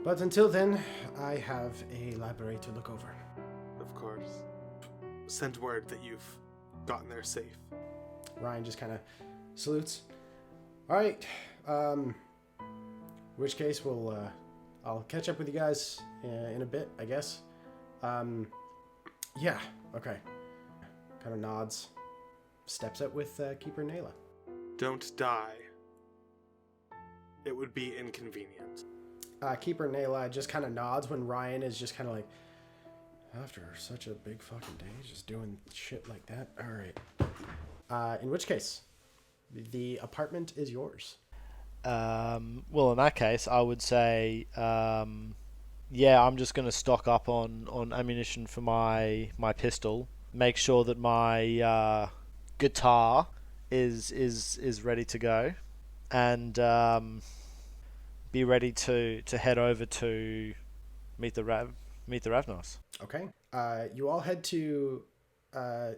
But until then, I have a library to look over. Of course. Send word that you've gotten there safe. Ryan just kind of salutes. All right. In which case, I'll catch up with you guys in a bit, I guess. Yeah. Okay. Kind of nods. Steps out with Keeper Nayla. Don't die. It would be inconvenient. Keeper Nayla just kind of nods when Ryan is just kind of like, after such a big fucking day, just doing shit like that. All right. In which case, the apartment is yours. Well, in that case, I would say, yeah, I'm just going to stock up on ammunition for my pistol. Make sure that my guitar is ready to go, and be ready to head over to meet the Ravnos. Okay. You all head to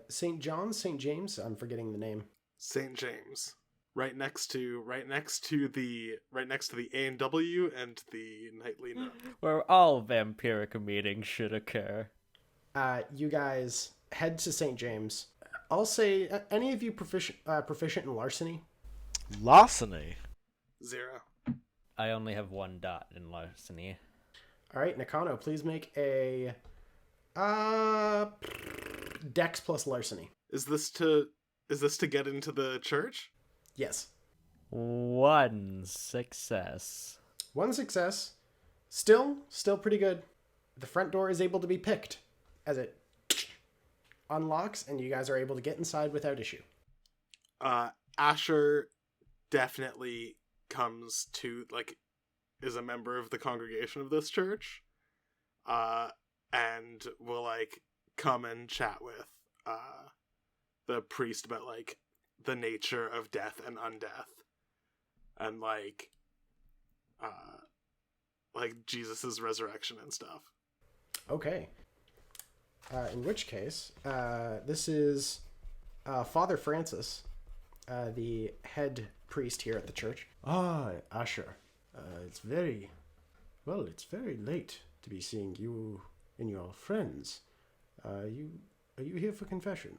St. James. I'm forgetting the name. St. James. Right next to the A&W and the Nightly Nook. Where all vampiric meetings should occur. You guys head to St. James. I'll say, any of you proficient in larceny? Larceny? 0. I only have 1 dot in larceny. All right, Nakano, please make a Dex plus larceny. Is this to get into the church? Yes. 1 success. 1 success. Still pretty good. The front door is able to be picked as it unlocks, and you guys are able to get inside without issue. Asher definitely comes to, is a member of the congregation of this church, and will, come and chat with, the priest about, the nature of death and undeath, and, Jesus's resurrection and stuff. Okay. In which case, this is Father Francis, the head priest here at the church. Ah, Asher, it's very late to be seeing you and your friends. Are you here for confession?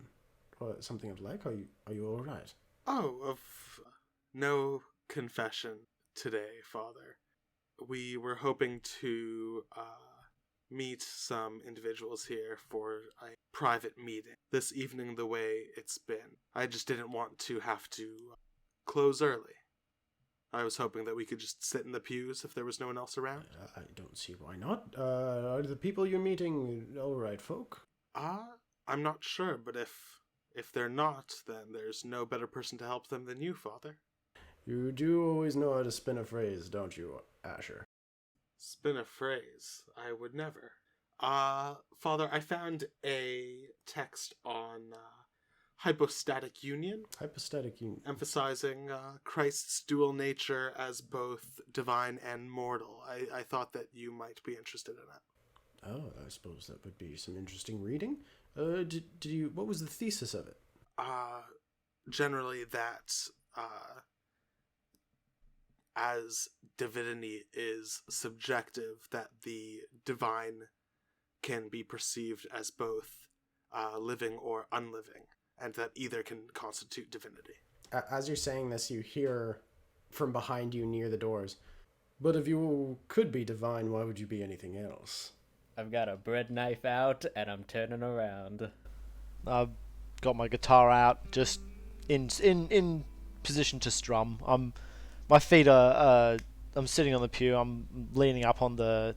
Or something of like? Are you all right? Oh, of no confession today, Father. We were hoping to meet some individuals here for a private meeting this evening the way it's been. I just didn't want to have to close early. I was hoping that we could just sit in the pews if there was no one else around. I don't see why not. Are the people you're meeting all right folk? I'm not sure, but if they're not, then there's no better person to help them than you, Father. You do always know how to spin a phrase, don't you, Asher? Spin a phrase. I would never. Father, I found a text on hypostatic union. Hypostatic union. Emphasizing Christ's dual nature as both divine and mortal. I thought that you might be interested in it. Oh, I suppose that would be some interesting reading. Did you? What was the thesis of it? Generally that as divinity is subjective, that the divine can be perceived as both living or unliving, and that either can constitute divinity. As you're saying this, you hear from behind you near the doors, "But if you could be divine, why would you be anything else?" I've got a bread knife out, and I'm turning around. I've got my guitar out, just in position to strum. My feet are. I'm sitting on the pew. I'm leaning up on the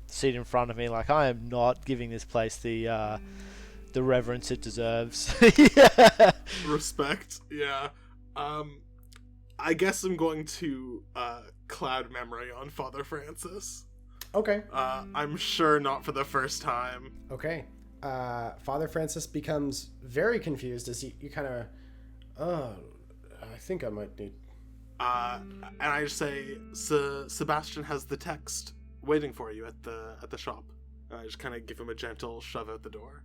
seat in front of me. Like, I am not giving this place the reverence it deserves. Yeah. Respect. Yeah. I guess I'm going to cloud memory on Father Francis. Okay. I'm sure not for the first time. Okay. Father Francis becomes very confused as you kind of, I think I might need... And I just say, Sebastian has the text waiting for you at the shop. I just kind of give him a gentle shove out the door.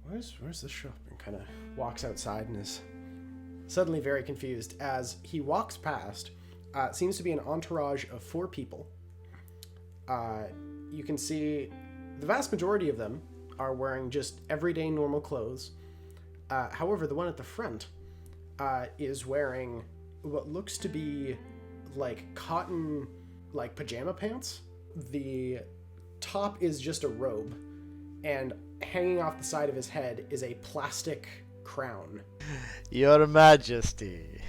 where's the shop? And kind of walks outside and is suddenly very confused as he walks past. It seems to be an entourage of 4 people. You can see the vast majority of them are wearing just everyday normal clothes. However, the one at the front is wearing what looks to be like cotton, like pajama pants. The top is just a robe, and hanging off the side of his head is a plastic crown. Your Majesty.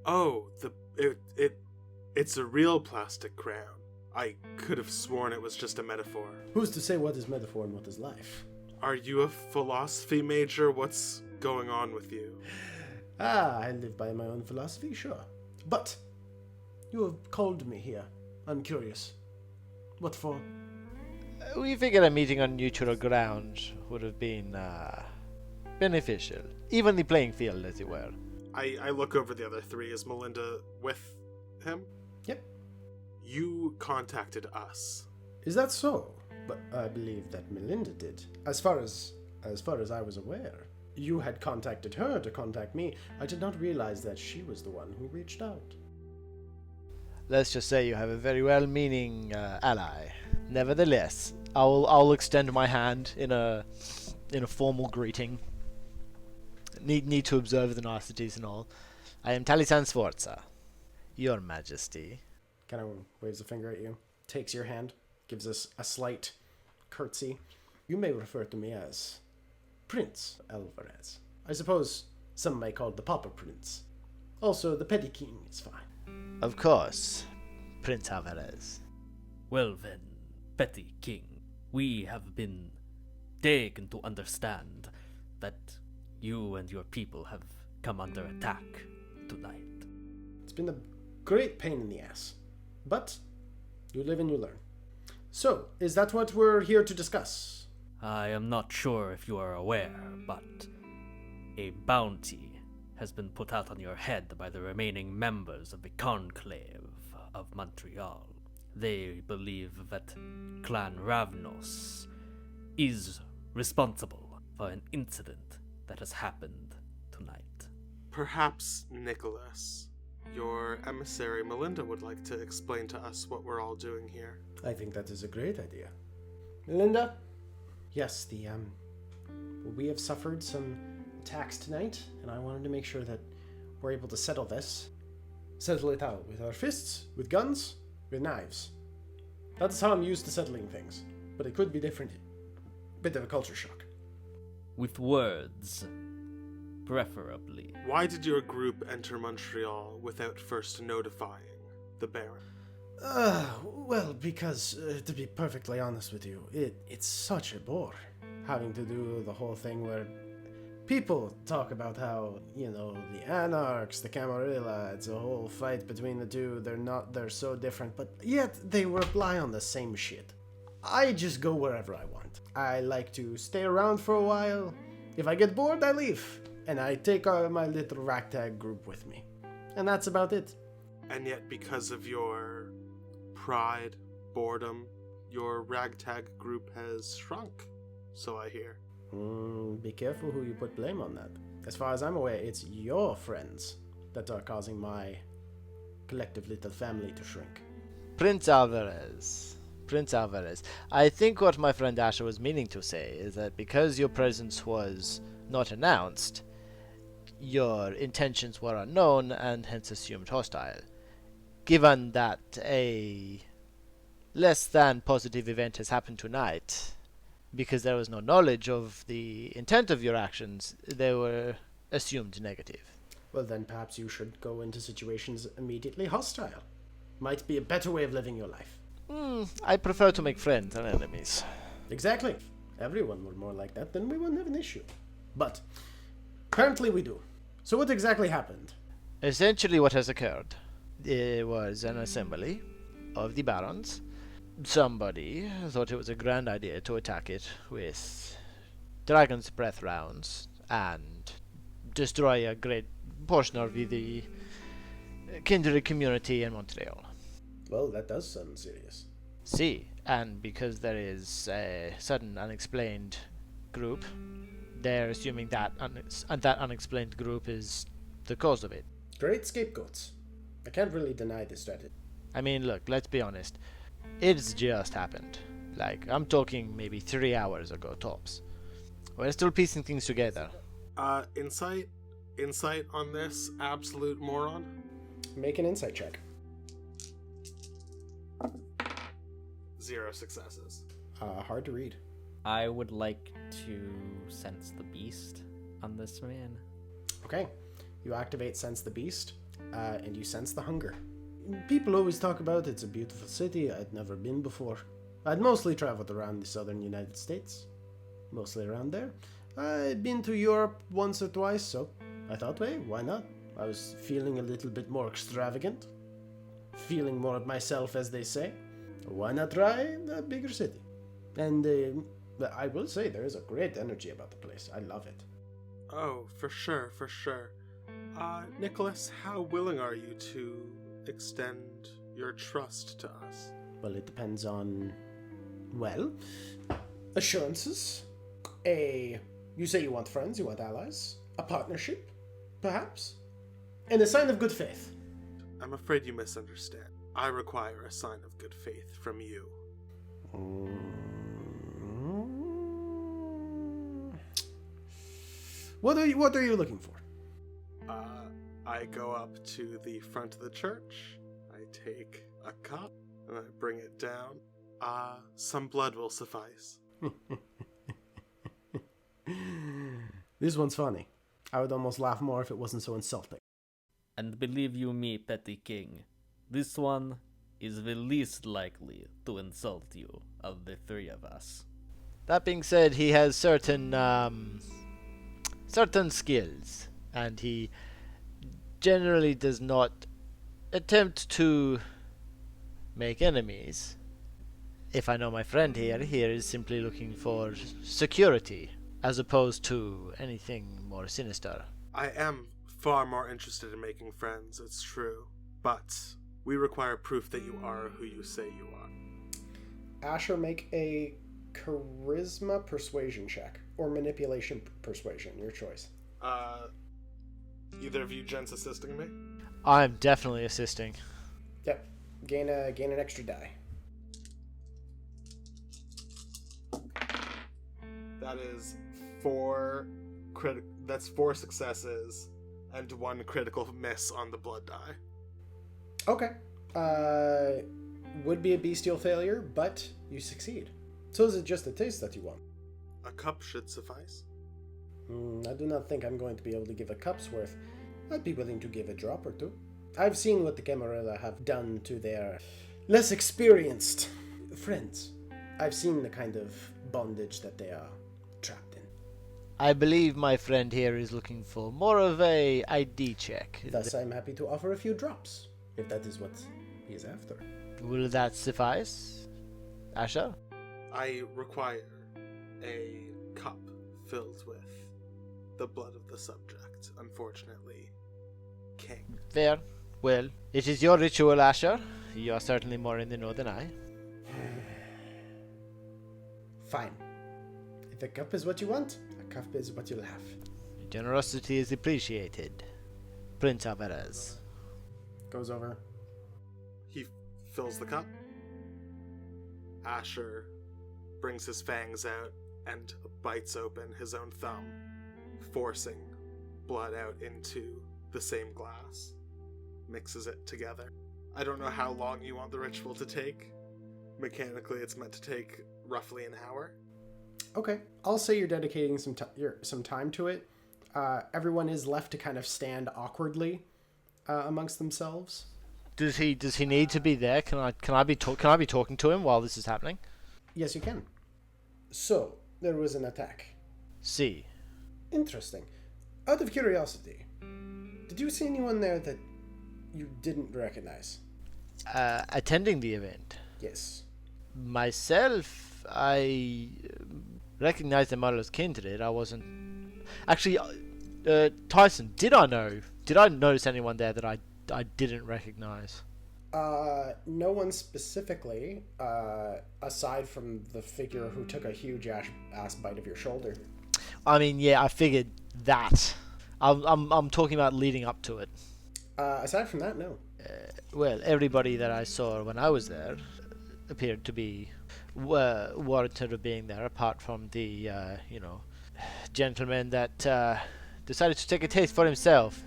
Oh, it's a real plastic crown. I could have sworn it was just a metaphor. Who's to say what is metaphor and what is life? Are you a philosophy major? What's going on with you? I live by my own philosophy, sure. But you have called me here. I'm curious. What for? We figured a meeting on neutral ground would have been beneficial. Evenly playing field, as it were. I look over the other 3. Is Melinda with him? Yep. You contacted us. Is that so? But I believe that Melinda did. As far as I was aware. You had contacted her to contact me. I did not realize that she was the one who reached out. Let's just say you have a very well-meaning ally. Nevertheless, I'll extend my hand in a formal greeting. Need to observe the niceties and all. I am Talisen Sforza. Your Majesty. Kind of waves a finger at you. Takes your hand. Gives us a slight curtsy. You may refer to me as Prince Alvarez. I suppose some may call the Papa Prince. Also, the Petty King is fine. Of course, Prince Alvarez. Well then, Petty King, we have been taken to understand that you and your people have come under attack tonight. It's been a great pain in the ass. But you live and you learn. So, is that what we're here to discuss? I am not sure if you are aware, but a bounty has been put out on your head by the remaining members of the Conclave of Montreal. They believe that Clan Ravnos is responsible for an incident that has happened tonight. Perhaps Nicholas, your emissary Melinda, would like to explain to us what we're all doing here. I think that is a great idea. Melinda? Yes, we have suffered some attacks tonight, and I wanted to make sure that we're able to settle this. Settle it out with our fists, with guns, with knives. That's how I'm used to settling things, but it could be different. Bit of a culture shock. With words, preferably. Why did your group enter Montreal without first notifying the Baron? Well, because, to be perfectly honest with you, it's such a bore having to do the whole thing where people talk about how, the Anarchs, the Camarilla, it's a whole fight between the two, they're so different, but yet they rely on the same shit. I just go wherever I want. I like to stay around for a while. If I get bored, I leave. And I take my little ragtag group with me. And that's about it. And yet, because of your pride, boredom, your ragtag group has shrunk, so I hear. Be careful who you put blame on that. As far as I'm aware, it's your friends that are causing my collective little family to shrink. Prince Alvarez. I think what my friend Asher was meaning to say is that because your presence was not announced, your intentions were unknown and hence assumed hostile. Given that a less than positive event has happened tonight, because there was no knowledge of the intent of your actions, they were assumed negative. Well, then perhaps you should go into situations immediately hostile. Might be a better way of living your life. I prefer to make friends than enemies. Exactly. If everyone were more like that, then we wouldn't have an issue. But apparently we do. So what exactly happened? Essentially what has occurred. There was an assembly of the barons. Somebody thought it was a grand idea to attack it with Dragon's Breath rounds and destroy a great portion of the kindred community in Montreal. Well, that does sound serious. See, and because there is a sudden unexplained group They're assuming that that unexplained group is the cause of it. Great scapegoats. I can't really deny this strategy. I mean, look, let's be honest. It's just happened. Like, I'm talking maybe 3 hours ago, tops. We're still piecing things together. Insight on this absolute moron? Make an insight check. 0 successes. Hard to read. I would like to sense the beast on this man. Okay. You activate Sense the Beast, and you sense the hunger. People always talk about it's a beautiful city. I'd never been before. I'd mostly traveled around the southern United States. Mostly around there. I'd been to Europe once or twice, so I thought, hey, why not? I was feeling a little bit more extravagant. Feeling more of myself, as they say. Why not try a bigger city? And I will say there is a great energy about the place. I love it. Oh, for sure. Nicholas, how willing are you to extend your trust to us? Well, it depends on, well, assurances. You say you want friends, you want allies, a partnership, perhaps, and a sign of good faith. I'm afraid you misunderstand. I require a sign of good faith from you. What are you looking for? I go up to the front of the church. I take a cup and I bring it down. Some blood will suffice. This one's funny. I would almost laugh more if it wasn't so insulting. And believe you me, Petty King, this one is the least likely to insult you of the three of us. That being said, he has certain skills, and he generally does not attempt to make enemies. If I know my friend here is simply looking for security, as opposed to anything more sinister. I am far more interested in making friends, it's true. But we require proof that you are who you say you are. Asher, make a charisma persuasion check. Or manipulation persuasion, your choice. Either of you gents assisting me? I'm definitely assisting. Yep. Gain an extra die. That is 4 that's 4 successes and 1 critical miss on the blood die. Okay. Would be a bestial failure, but you succeed. So is it just a taste that you want? A cup should suffice. I do not think I'm going to be able to give a cup's worth. I'd be willing to give a drop or two. I've seen what the Camarilla have done to their less experienced friends. I've seen the kind of bondage that they are trapped in. I believe my friend here is looking for more of a ID check. Thus, I'm happy to offer a few drops, if that is what he is after. Will that suffice, Asher? I require a cup filled with the blood of the subject, unfortunately, King. Fair. Well, it is your ritual, Asher. You are certainly more in the know than I. Fine. If a cup is what you want, a cup is what you'll have. Generosity is appreciated. Prince Alvarez. Goes over. He fills the cup. Asher brings his fangs out and bites open his own thumb, forcing blood out into the same glass. Mixes it together. I don't know how long you want the ritual to take. Mechanically, it's meant to take roughly an hour. Okay, I'll say you're dedicating some time to it. Everyone is left to kind of stand awkwardly amongst themselves. Does he need to be there? Can I be talking to him while this is happening? Yes, you can. So there was an attack. See. Interesting. Out of curiosity, did you see anyone there that you didn't recognize? Attending the event. Yes. Myself, I recognized them all as kindred. I wasn't actually. Tyson, did I notice anyone there that I didn't recognize? No one specifically, aside from the figure who took a huge ass bite of your shoulder. I mean, yeah, I figured that. I'm talking about leading up to it. Aside from that, no. Well, everybody that I saw when I was there appeared to be warranted of being there, apart from the, gentleman that decided to take a taste for himself.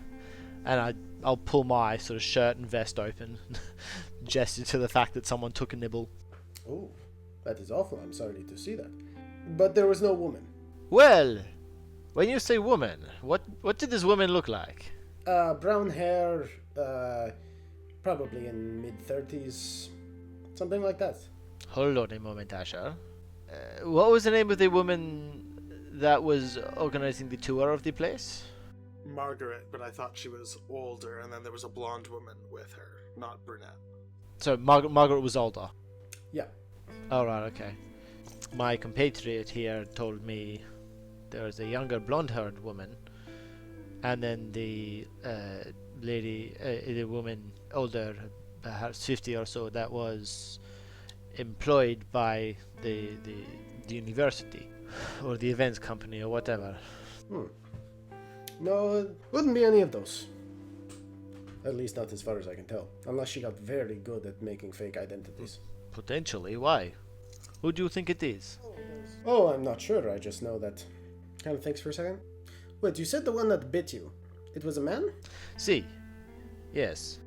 And I'll pull my sort of shirt and vest open, gesture to the fact that someone took a nibble. Oh, that is awful. I'm sorry to see that. But there was no woman. Well, when you say woman, what did this woman look like? Brown hair, probably in mid-30s, something like that. Hold on a moment, Asher. What was the name of the woman that was organizing the tour of the place? Margaret, but I thought she was older, and then there was a blonde woman with her, not brunette. So Margaret was older. Yeah. All right, okay. My compatriot here told me there was a younger blonde-haired woman, and then the lady, the woman older, perhaps 50 or so, that was employed by the university or the events company or whatever. No, it wouldn't be any of those. At least not as far as I can tell. Unless she got very good at making fake identities. Potentially, why? Who do you think it is? Oh, I'm not sure. I just know that. Kind of thinks for a second. Wait, you said the one that bit you. It was a man? See. Yes.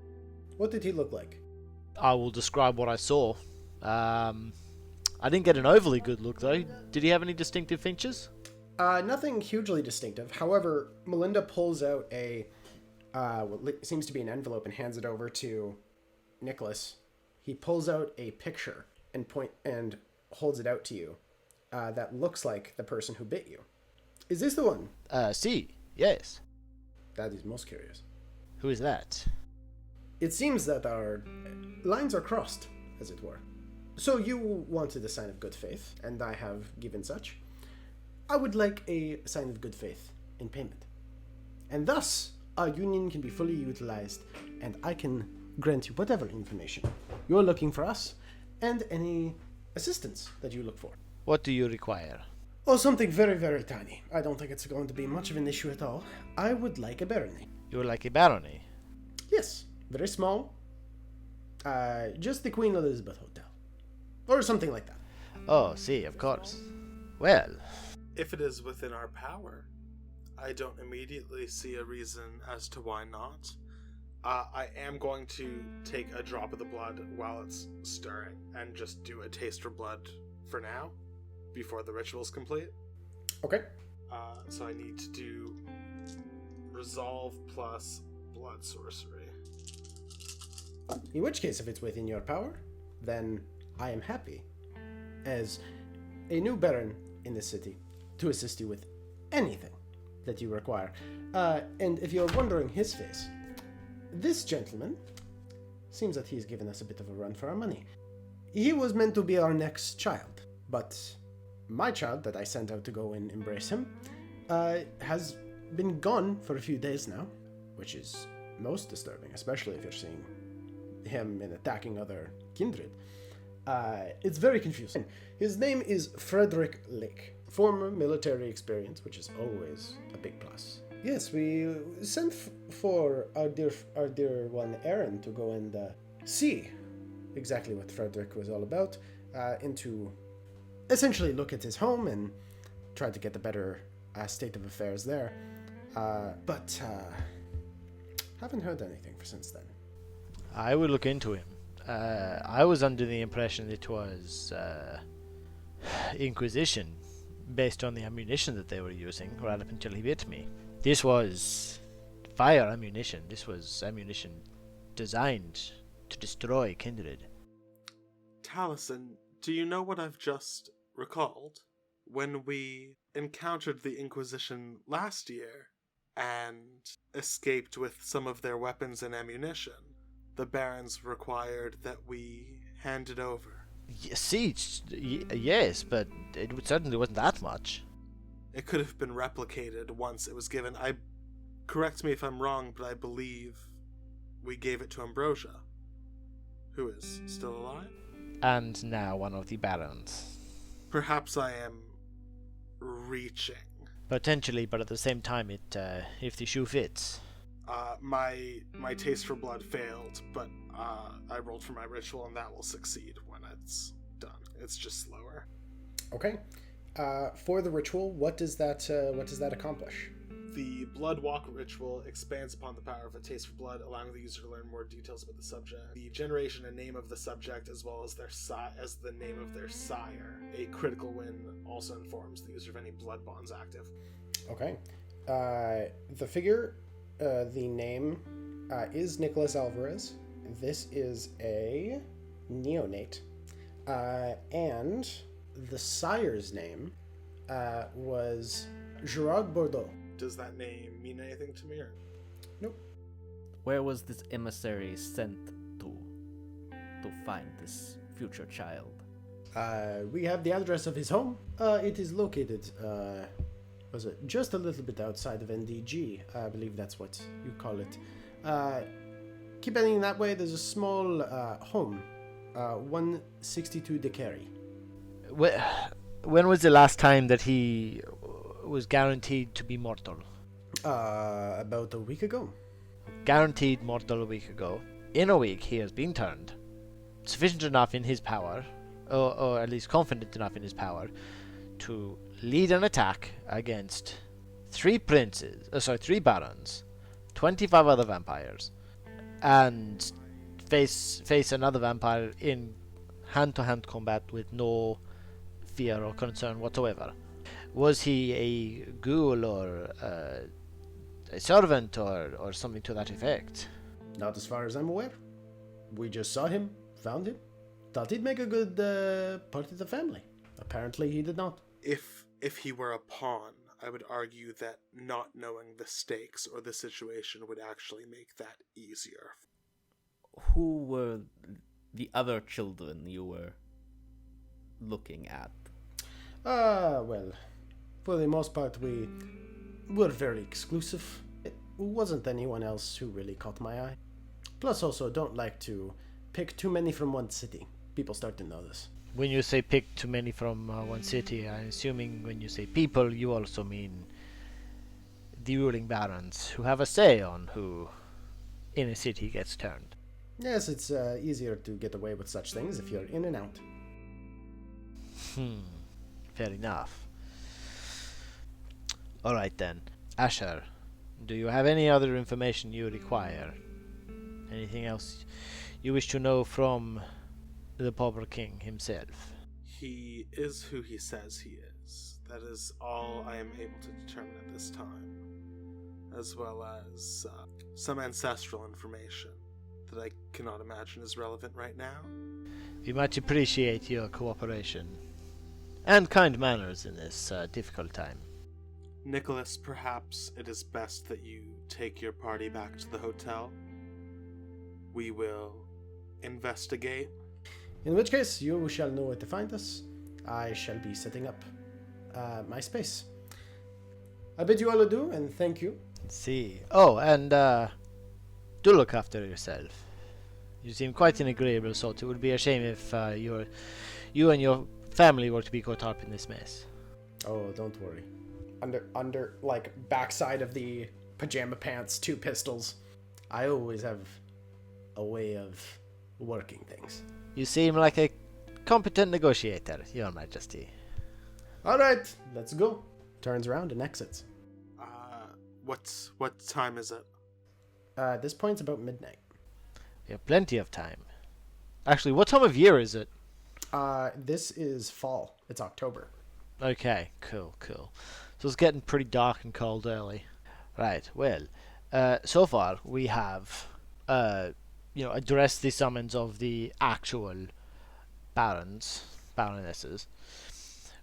What did he look like? I will describe what I saw. I didn't get an overly good look, though. Did he have any distinctive features? Nothing hugely distinctive. However, Melinda pulls out a, what seems to be an envelope and hands it over to Nicholas. He pulls out a picture and holds it out to you. That looks like the person who bit you. Is this the one? See. Yes. That is most curious. Who is that? It seems that our lines are crossed, as it were. So you wanted a sign of good faith, and I have given such. I would like a sign of good faith in payment. And thus, our union can be fully utilized, and I can grant you whatever information you're looking for us, and any assistance that you look for. What do you require? Oh, something very, very tiny. I don't think it's going to be much of an issue at all. I would like a barony. You would like a barony? Yes, very small. Just the Queen Elizabeth Hotel. Or something like that. Oh, see, of course. Well, If it is within our power, I don't immediately see a reason as to why not. I am going to take a drop of the blood while it's stirring and just do a taste for blood for now, before the ritual's complete. Okay. So I need to do resolve plus blood sorcery. In which case, if it's within your power, then I am happy, as a new baron in this city, to assist you with anything that you require. And if you're wondering his face, this gentleman seems that he's given us a bit of a run for our money. He was meant to be our next child, but my child that I sent out to go and embrace him has been gone for a few days now, which is most disturbing, especially if you're seeing him and attacking other kindred. It's very confusing. His name is Frederick Lake. Former military experience, which is always a big plus. Yes, we sent for our dear one Aaron to go and see exactly what Frederick was all about, and to essentially look at his home and try to get a better state of affairs there. But haven't heard anything since then. I will look into him. I was under the impression it was Inquisition, based on the ammunition that they were using, right up until he bit me. This was fire ammunition. This was ammunition designed to destroy kindred. Talisen, do you know what I've just recalled? When we encountered the Inquisition last year and escaped with some of their weapons and ammunition, the barons required that we hand it over. Yes, but it certainly wasn't that much. It could have been replicated once it was given. Correct me if I'm wrong, but I believe we gave it to Ambrosia, who is still alive. And now one of the barons. Perhaps I am reaching. Potentially, but at the same time, if the shoe fits. My taste for blood failed, but I rolled for my ritual, and that will succeed when it's done. It's just slower. Okay. For the ritual, what does that accomplish? The Blood Walk ritual expands upon the power of a taste for blood, allowing the user to learn more details about the subject, the generation and name of the subject, as well as the name of their sire. A critical win also informs the user of any blood bonds active. Okay. The figure, the name is Nicholas Alvarez. This is a neonate. And the sire's name was Gerard Bordeaux. Does that name mean anything to me? Or? Nope. Where was this emissary sent to find this future child? We have the address of his home. It is located, was it just a little bit outside of NDG? I believe that's what you call it. Keep heading that way. There's a small home, 162 De Carey. When was the last time that he was guaranteed to be mortal? About a week ago. Guaranteed mortal a week ago. In a week, he has been turned. Sufficient enough in his power, or at least confident enough in his power, to lead an attack against three barons, 25 other vampires, and face another vampire in hand-to-hand combat with no fear or concern whatsoever. Was he a ghoul or a servant or something to that effect? Not as far as I'm aware. We just saw him, found him, thought he'd make a good part of the family. Apparently he did not. If he were a pawn, I would argue that not knowing the stakes or the situation would actually make that easier. Who were the other children you were looking at? Well, for the most part, we were very exclusive. It wasn't anyone else who really caught my eye. Plus, also, don't like to pick too many from one city. People start to notice. When you say pick too many from one city, I'm assuming when you say people, you also mean the ruling barons who have a say on who in a city gets turned. Yes, it's easier to get away with such things if you're in and out. Fair enough. Alright then. Asher, do you have any other information you require? Anything else you wish to know from the Pauper King himself? He is who he says he is. That is all I am able to determine at this time. As well as some ancestral information that I cannot imagine is relevant right now. We much appreciate your cooperation and kind manners in this difficult time. Nicholas, perhaps it is best that you take your party back to the hotel. We will investigate. In which case, you shall know where to find us. I shall be setting up my space. I bid you all adieu, and thank you. See. Oh, and do look after yourself. You seem quite an agreeable sort. It would be a shame if you and your family were to be caught up in this mess. Oh, don't worry. Under like backside of the pajama pants, 2 pistols. I always have a way of working things. You seem like a competent negotiator, Your Majesty. All right, let's go. Turns around and exits. What time is it? At this point, it's about midnight. We have plenty of time. Actually, what time of year is it? This is fall. It's October. Okay, cool. So it's getting pretty dark and cold early. Right, well, so far we have, addressed the summons of the actual baronesses.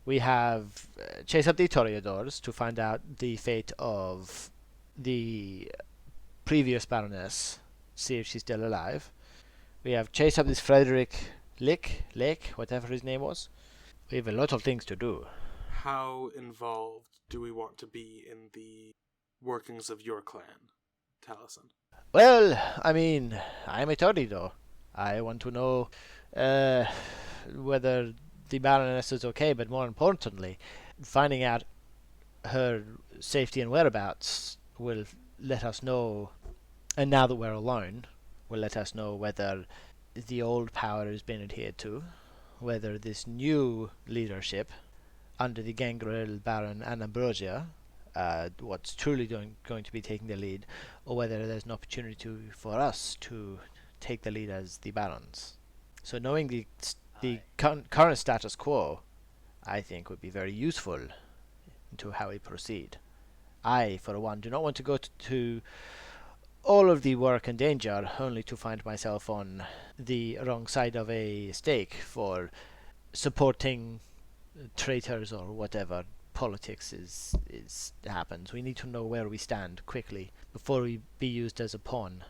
We have chased up the Toreadors to find out the fate of the previous baroness, see if she's still alive. We have chased up this Frederick Lake, whatever his name was. We have a lot of things to do. How involved do we want to be in the workings of your clan, Talisen? Well, I mean, I'm a Toreador. I want to know whether the Baroness is okay, but more importantly, finding out her safety and whereabouts will let us know, and now that we're alone, will let us know whether the old power has been adhered to, whether this new leadership under the Gangrel Baron and Ambrosia, what's truly going to be taking the lead, or whether there's an opportunity for us to take the lead as the Barons. So knowing the current status quo, I think, would be very useful into how we proceed. I, for one, do not want to go to all of the work and danger only to find myself on the wrong side of a stake for supporting traitors or whatever politics is happens. We need to know where we stand quickly before we be used as a pawn.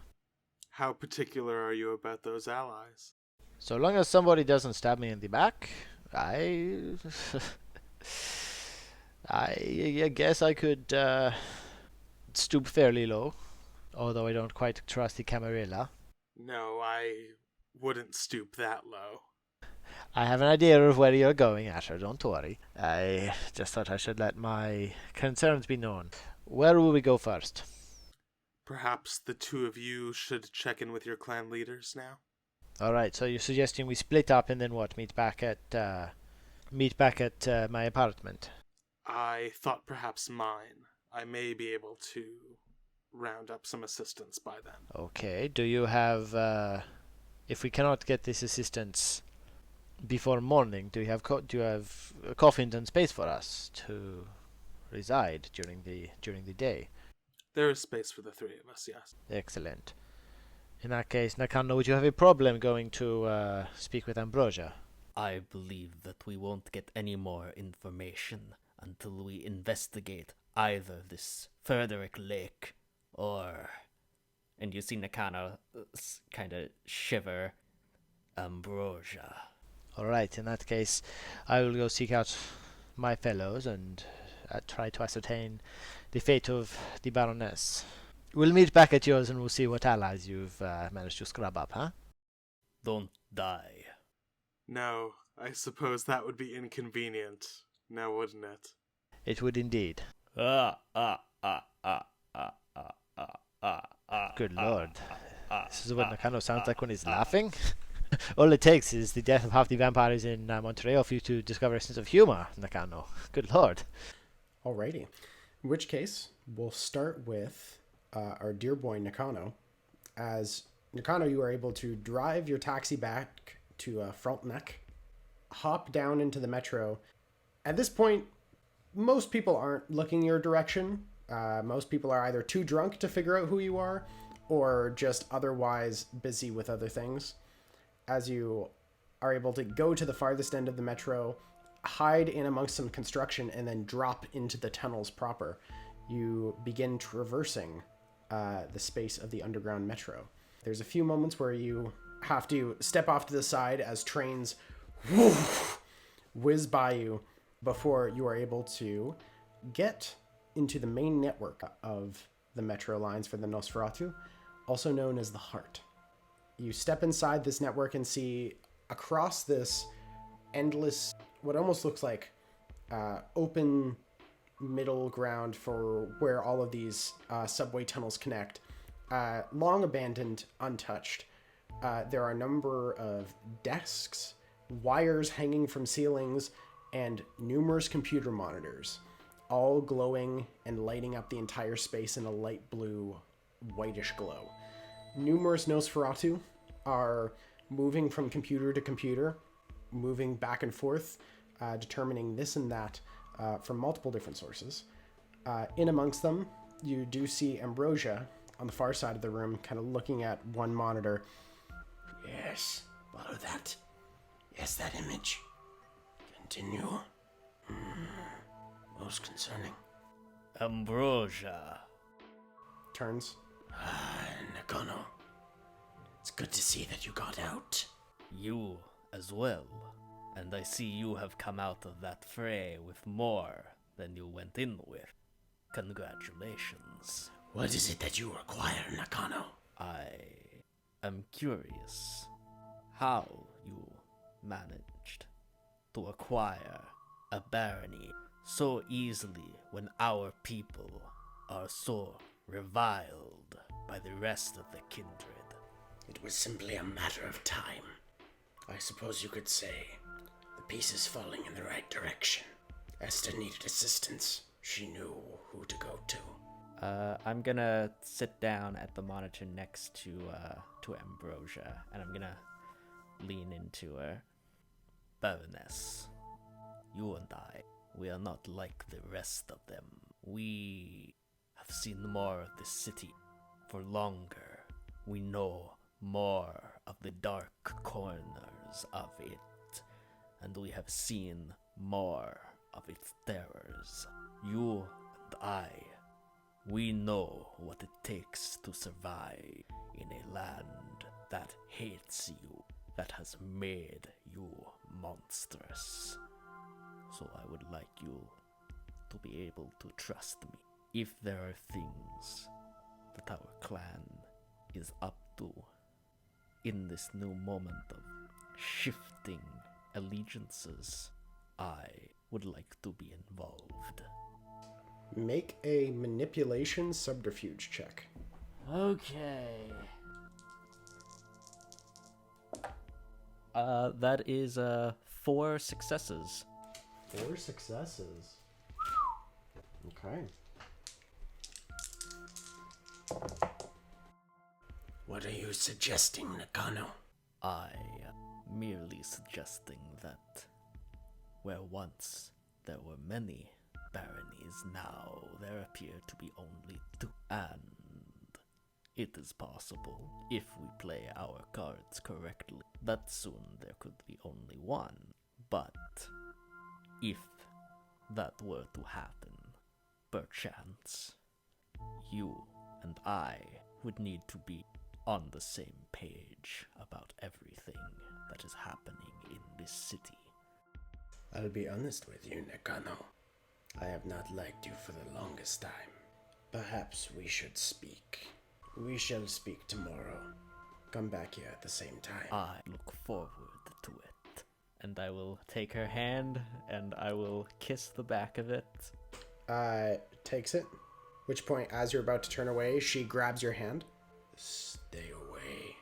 How particular are you about those allies? So long as somebody doesn't stab me in the back, I guess I could stoop fairly low, although I don't quite trust the Camarilla. No, I wouldn't stoop that low. I have an idea of where you're going, Asher, don't worry. I just thought I should let my concerns be known. Where will we go first? Perhaps the two of you should check in with your clan leaders now? Alright, so you're suggesting we split up and then what? Meet back at my apartment. I thought perhaps mine. I may be able to round up some assistance by then. Okay, do you have, if we cannot get this assistance before morning, do you have coffins and space for us to reside during the day? There is space for the three of us, yes. Excellent. In that case, Nakano, would you have a problem going to speak with Ambrosia? I believe that we won't get any more information until we investigate either this Frederick Lake or... And you see Nakano kind of shiver. Ambrosia. Alright, in that case, I will go seek out my fellows and try to ascertain the fate of the Baroness. We'll meet back at yours and we'll see what allies you've managed to scrub up, huh? Don't die. No, I suppose that would be inconvenient, now wouldn't it? It would indeed. Good lord. This is what Nakano sounds like when he's laughing. All it takes is the death of half the vampires in Montreal for you to discover a sense of humor, Nakano. Good lord. Alrighty. In which case, we'll start with our dear boy Nakano. As Nakano, you are able to drive your taxi back to Frontenac, hop down into the metro. At this point, most people aren't looking your direction. Most people are either too drunk to figure out who you are, or just otherwise busy with other things. As you are able to go to the farthest end of the metro, hide in amongst some construction, and then drop into the tunnels proper, you begin traversing the space of the underground metro. There's a few moments where you have to step off to the side as trains whiz by you before you are able to get into the main network of the metro lines for the Nosferatu, also known as the Heart. You step inside this network and see across this endless, what almost looks like open middle ground for where all of these subway tunnels connect, long abandoned, untouched. There are a number of desks, wires hanging from ceilings, and numerous computer monitors, all glowing and lighting up the entire space in a light blue, whitish glow. Numerous Nosferatu are moving from computer to computer, moving back and forth, determining this and that from multiple different sources. In amongst them, you do see Ambrosia on the far side of the room, kind of looking at one monitor. Yes, follow that. Yes, that image. Continue. Most concerning. Ambrosia. Turns. Nakano. It's good to see that you got out. You as well. And I see you have come out of that fray with more than you went in with. Congratulations. What is it that you require, Nakano? I am curious how you managed to acquire a barony so easily when our people are so reviled by the rest of the kindred. It was simply a matter of time. I suppose you could say the piece is falling in the right direction. Esther needed assistance. She knew who to go to. I'm gonna sit down at the monitor next to Ambrosia, and I'm gonna lean into her. Baroness, you and I, we are not like the rest of them. We have seen more of the city for longer. We know more of the dark corners of it, and we have seen more of its terrors. You and I, we know what it takes to survive in a land that hates you, that has made you monstrous. So I would like you to be able to trust me. If there are things that our clan is up to in this new moment of shifting allegiances, I would like to be involved. Make a manipulation subterfuge check. Okay. That is 4 successes. 4 successes. Okay. What are you suggesting, Nakano? I am merely suggesting that where once there were many baronies, now there appear to be only 2. And it is possible, if we play our cards correctly, that soon there could be only 1. But if that were to happen, perchance, you and I would need to be on the same page about everything that is happening in this city. I'll be honest with you, Nakano. I have not liked you for the longest time. Perhaps we should speak. We shall speak tomorrow. Come back here at the same time. I look forward to it. And I will take her hand, and I will kiss the back of it. Takes it. Which point, as you're about to turn away, she grabs your hand. Stay away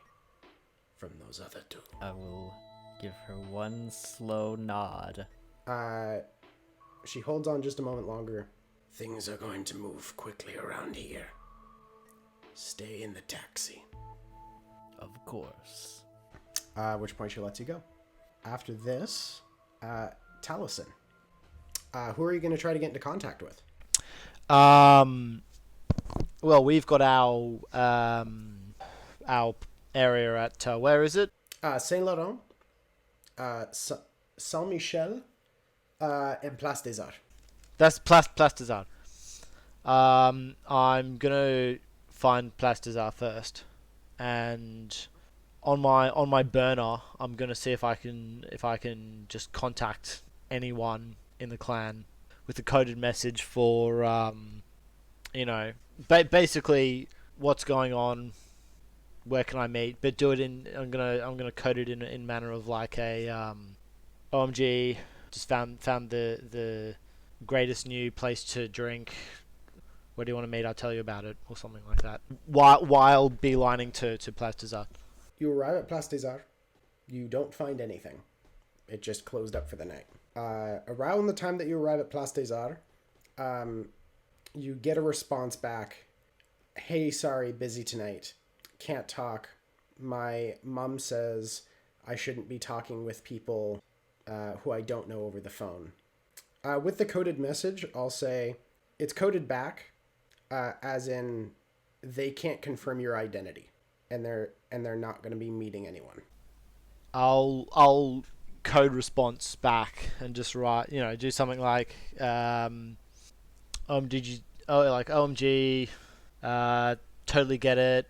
from those other 2. I will give her one slow nod. She holds on just a moment longer. Things are going to move quickly around here. Stay in the taxi. Of course. Which point she lets you go. After this, Talisen. Who are you going to try to get into contact with? Well, we've got our area at where is it? Saint Laurent, Saint Michel, and Place des Arts. That's Place des Arts. I'm gonna find Place des Arts first, and on my burner, I'm gonna see if I can just contact anyone in the clan with a coded message for basically what's going on, where can I meet, but do it in I'm gonna code it in manner of like a OMG, just found the greatest new place to drink. Where do you want to meet? I'll tell you about it, or something like that. While beelining to Place des Arts. You arrive at Place des Arts. You don't find anything. It just closed up for the night. Around the time that you arrive at Place des Arts, you get a response back. Hey, sorry, busy tonight. Can't talk. My mom says I shouldn't be talking with people who I don't know over the phone. With the coded message, I'll say it's coded back, as in they can't confirm your identity, and they're not going to be meeting anyone. I'll code response back and just write, do something like OMG, totally get it.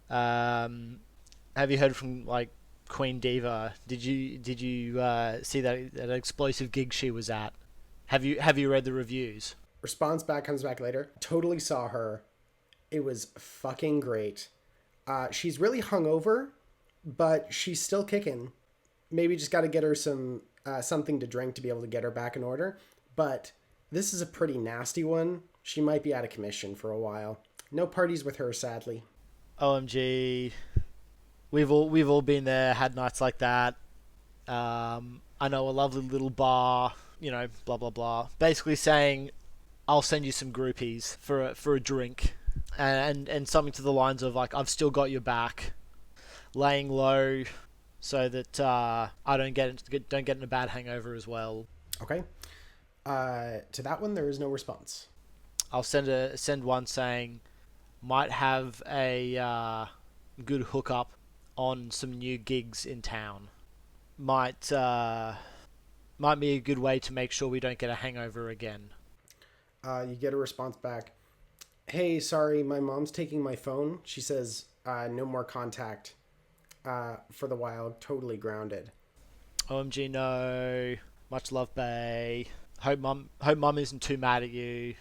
Have you heard from like Queen Diva? Did you see that explosive gig she was at? Have you read the reviews? Response back comes back later. Totally saw her. It was fucking great. She's really hungover, but she's still kicking. Maybe just got to get her some something to drink to be able to get her back in order. But This is a pretty nasty one. She might be out of commission for a while. No parties with her, sadly. OMG. We've all been there, had nights like that. I know a lovely little bar, blah blah blah. Basically saying, I'll send you some groupies for a drink, and something to the lines of like, I've still got your back, laying low, so that I don't get in a bad hangover as well. Okay. To that one, there is no response. I'll send one saying, might have a good hookup on some new gigs in town. Might be a good way to make sure we don't get a hangover again. You get a response back. Hey, sorry, my mom's taking my phone. She says, no more contact for the while. Totally grounded. OMG, no. Much love, bae. Hope mum isn't too mad at you.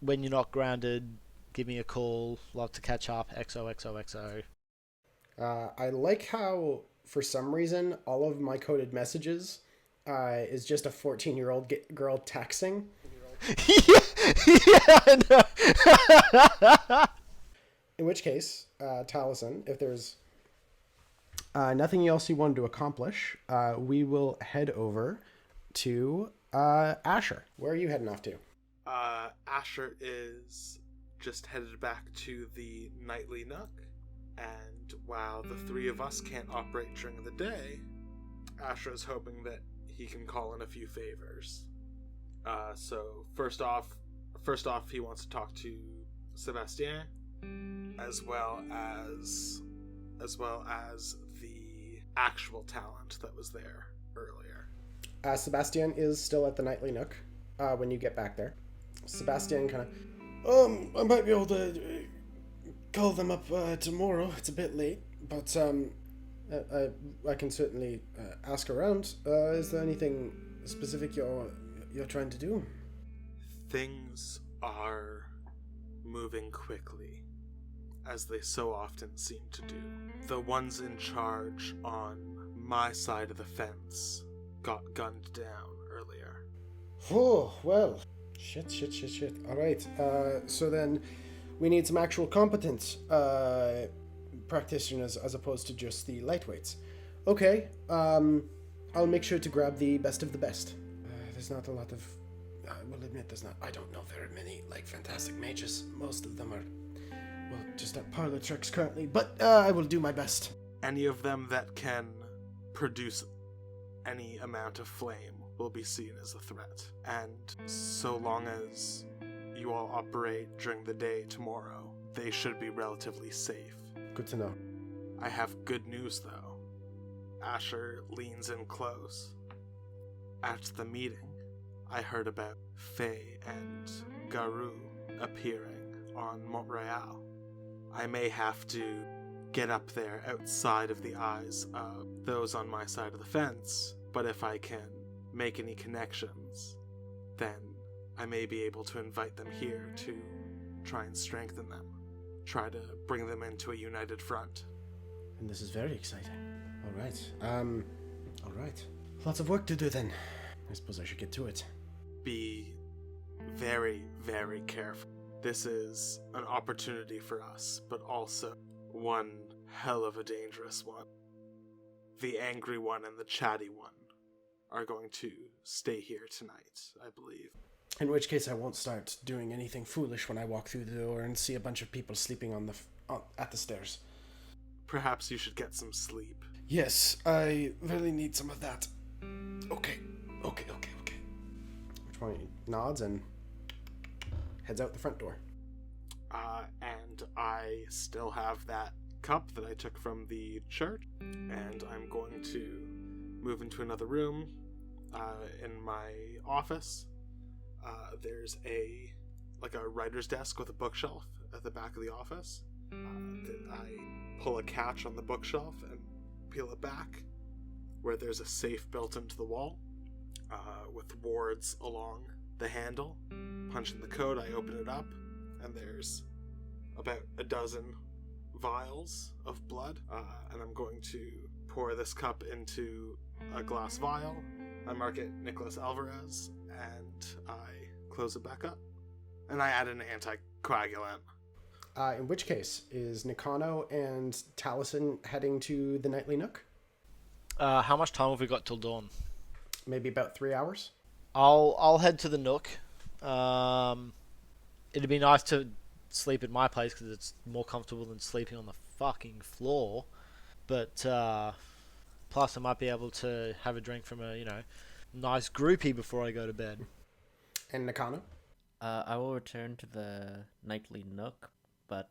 When you're not grounded, give me a call. Love to catch up. XOXOXO. I like how, for some reason, all of my coded messages is just a 14-year-old girl texting. Yeah, I know. In which case, Talisen, if there's nothing else you wanted to accomplish, we will head over to Asher. Where are you heading off to? Asher is just headed back to the nightly nook, and while the three of us can't operate during the day, Asher is hoping that he can call in a few favors. So first off, he wants to talk to Sebastien, as well as the actual talent that was there earlier. Sebastien is still at the nightly nook when you get back there. Sebastien kind of, I might be able to call them up tomorrow. It's a bit late, but I can certainly ask around. Is there anything specific you're trying to do? Things are moving quickly, as they so often seem to do. The ones in charge on my side of the fence got gunned down earlier. Oh, well. Shit. All right. So then we need some actual competent practitioners as opposed to just the lightweights. Okay. I'll make sure to grab the best of the best. There's not a lot of... I will admit I don't know very many, fantastic mages. Most of them are, just at parlor tricks currently. But I will do my best. Any of them that can produce any amount of flame will be seen as a threat. And so long as you all operate during the day tomorrow, they should be relatively safe. Good to know. I have good news, though. Asher leans in close. At the meeting, I heard about Faye and Garou appearing on Montreal. I may have to get up there outside of the eyes of those on my side of the fence, but if I can make any connections, then I may be able to invite them here to try and strengthen them, try to bring them into a united front. And this is very exciting. All right. Lots of work to do then. I suppose I should get to it. Be very, very careful. This is an opportunity for us, but also one hell of a dangerous one. The angry one and the chatty one are going to stay here tonight, I believe. In which case I won't start doing anything foolish when I walk through the door and see a bunch of people sleeping at the stairs. Perhaps you should get some sleep. Yes, I really need some of that. Okay. Which one nods and heads out the front door. And I still have that cup that I took from the church, and I'm going to move into another room in my office. There's a writer's desk with a bookshelf at the back of the office. I pull a catch on the bookshelf and peel it back, where there's a safe built into the wall with wards along the handle. Punch in the code, I open it up, and there's about a dozen vials of blood, and I'm going to pour this cup into a glass vial. I mark it Nicholas Alvarez, and I close it back up. And I add an anticoagulant. In which case, is Nakano and Talisen heading to the Nightly Nook? How much time have we got till dawn? Maybe about 3 hours? I'll head to the Nook. It'd be nice to sleep at my place because it's more comfortable than sleeping on the fucking floor. But plus, I might be able to have a drink from a nice groupie before I go to bed. And Nakano? I will return to the Nightly Nook, but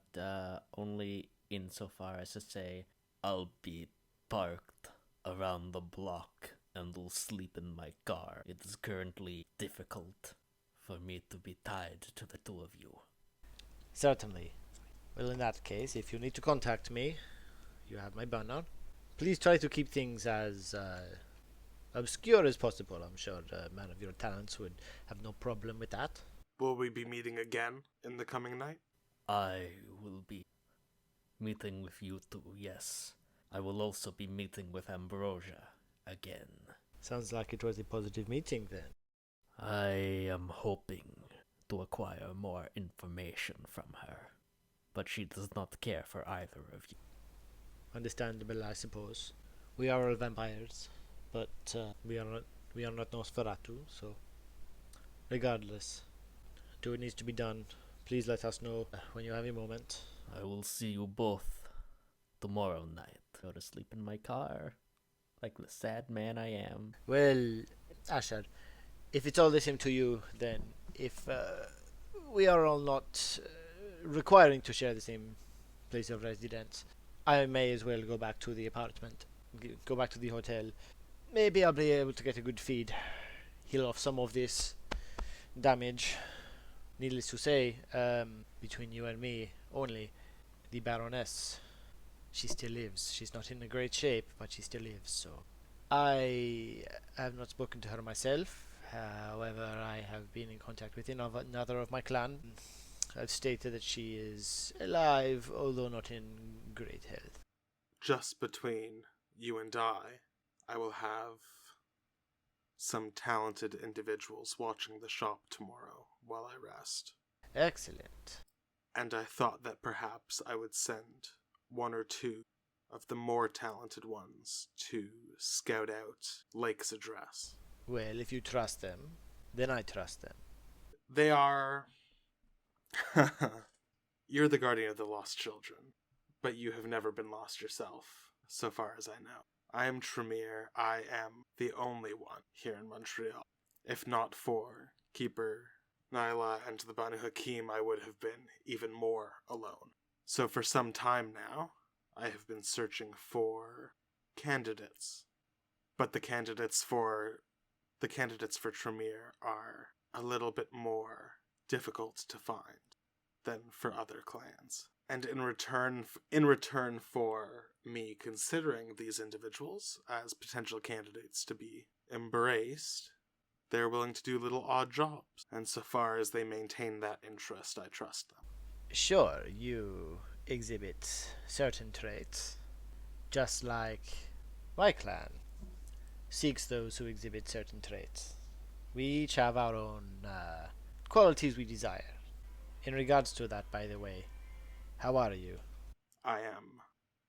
only insofar as to say I'll be parked around the block and will sleep in my car. It is currently difficult for me to be tied to the two of you. Certainly. Well, in that case, if you need to contact me, you have my burnout. Please try to keep things as obscure as possible. I'm sure a man of your talents would have no problem with that. Will we be meeting again in the coming night? I will be meeting with you two, yes. I will also be meeting with Ambrosia again. Sounds like it was a positive meeting then. I am hoping to acquire more information from her, but she does not care for either of you. Understandable, I suppose. We are all vampires, but we are not Nosferatu, so regardless, do what needs to be done. Please let us know when you have a moment. I will see you both tomorrow night. Go to sleep in my car, like the sad man I am. Well, Asher, if it's all the same to you, then if we are all not requiring to share the same place of residence, I may as well go back to the apartment, go back to the hotel. Maybe I'll be able to get a good feed, heal off some of this damage. Needless to say, between you and me only, the Baroness, she still lives. She's not in a great shape, but she still lives, so I have not spoken to her myself. However, I have been in contact with another of my clan. I've stated that she is alive, although not in great health. Just between you and I will have some talented individuals watching the shop tomorrow while I rest. Excellent. And I thought that perhaps I would send one or two of the more talented ones to scout out Lake's address. Well, if you trust them, then I trust them. They are... You're the guardian of the lost children, but you have never been lost yourself, so far as I know. I am Tremere. I am the only one here in Montreal. If not for Keeper Nyla and the Banu Hakim, I would have been even more alone. So for some time now, I have been searching for candidates. But the candidates for Tremere are a little bit more difficult to find than for other clans. And in return for me considering these individuals as potential candidates to be embraced, they're willing to do little odd jobs. And so far as they maintain that interest, I trust them. Sure, you exhibit certain traits, just like my clan seeks those who exhibit certain traits. We each have our own qualities we desire. In regards to that, by the way, how are you? I am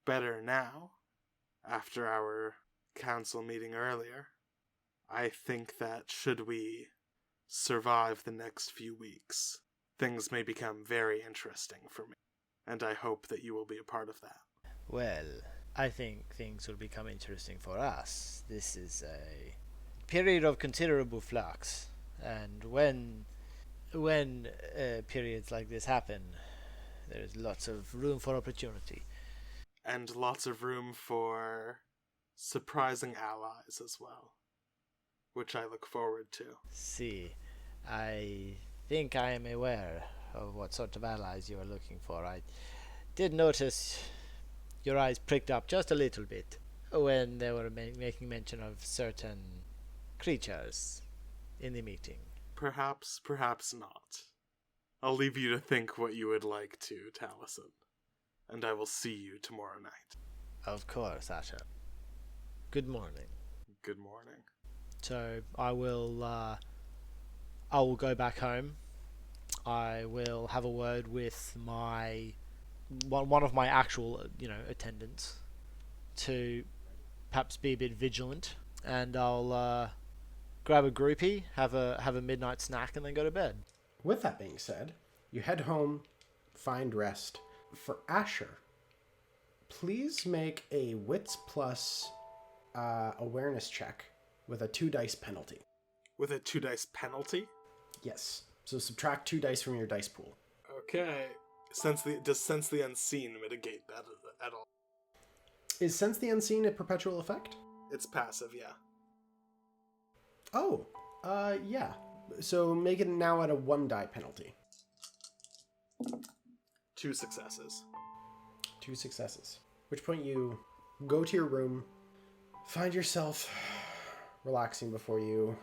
better now, after our council meeting earlier. I think that should we survive the next few weeks, things may become very interesting for me, and I hope that you will be a part of that. Well, I think things will become interesting for us. This is a period of considerable flux, and when periods like this happen, there's lots of room for opportunity. And lots of room for surprising allies as well, which I look forward to. See, I think I am aware of what sort of allies you are looking for. I did notice your eyes pricked up just a little bit when they were making mention of certain creatures in the meeting. Perhaps not. I'll leave you to think what you would like to, Talisen. And I will see you tomorrow night. Of course, Asha. Good morning. Good morning. So I will I will go back home. I will have a word with my one of my actual, attendants to perhaps be a bit vigilant, and I'll grab a groupie, have a midnight snack, and then go to bed. With that being said, you head home, find rest. For Asher, please make a Wits plus awareness check with a 2 dice penalty. With a 2 dice penalty? Yes. So subtract 2 dice from your dice pool. Okay. Does Sense the Unseen mitigate that at all? Is Sense the Unseen a perpetual effect? It's passive, yeah. Oh, yeah. So make it now at a 1 die penalty. 2 successes. 2 successes. Which point you go to your room, find yourself relaxing before you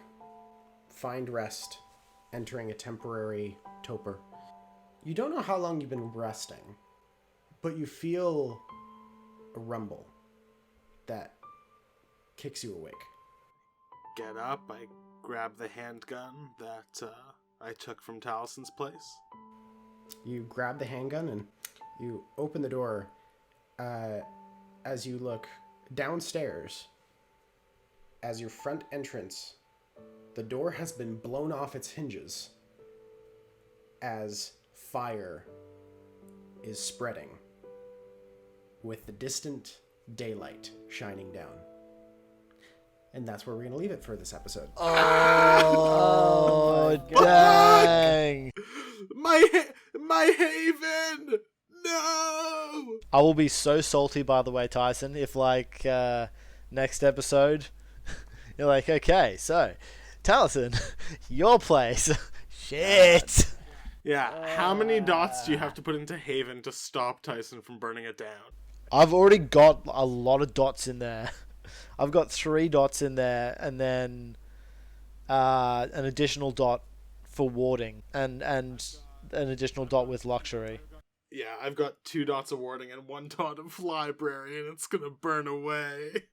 find rest, entering a temporary torpor. You don't know how long you've been resting, but you feel a rumble that kicks you awake. Get up, I grab the handgun that I took from Talison's place. You grab the handgun and you open the door. As you look downstairs, as your front entrance, the door has been blown off its hinges as fire is spreading with the distant daylight shining down. And that's where we're going to leave it for this episode. Oh, dang. My haven! No! I will be so salty, by the way, Tyson, if, next episode, you're like, okay, so, Talisen, your place. Shit. Yeah, how many dots do you have to put into Haven to stop Tyson from burning it down? I've already got a lot of dots in there. I've got 3 dots in there, and then an additional dot for warding, and an additional dot with luxury. Yeah, I've got 2 dots of warding and 1 dot of library, and it's gonna burn away.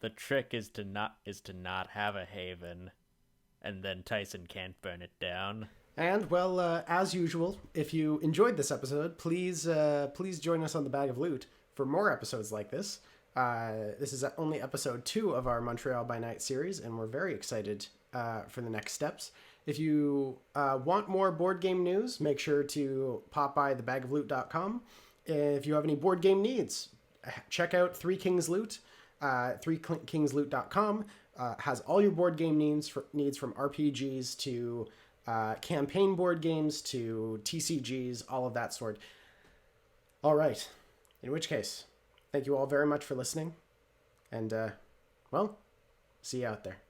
The trick is to not have a haven, and then Tyson can't burn it down. And, well, as usual, if you enjoyed this episode, please join us on the Bag of Loot for more episodes like this. This is only episode 2 of our Montreal by Night series, and we're very excited for the next steps. If you want more board game news, make sure to pop by thebagofloot.com. If you have any board game needs, check out 3 Kings Loot. 3kingsloot.com has all your board game needs from RPGs to campaign board games to TCGs, all of that sort. All right. In which case, thank you all very much for listening. And, well, see you out there.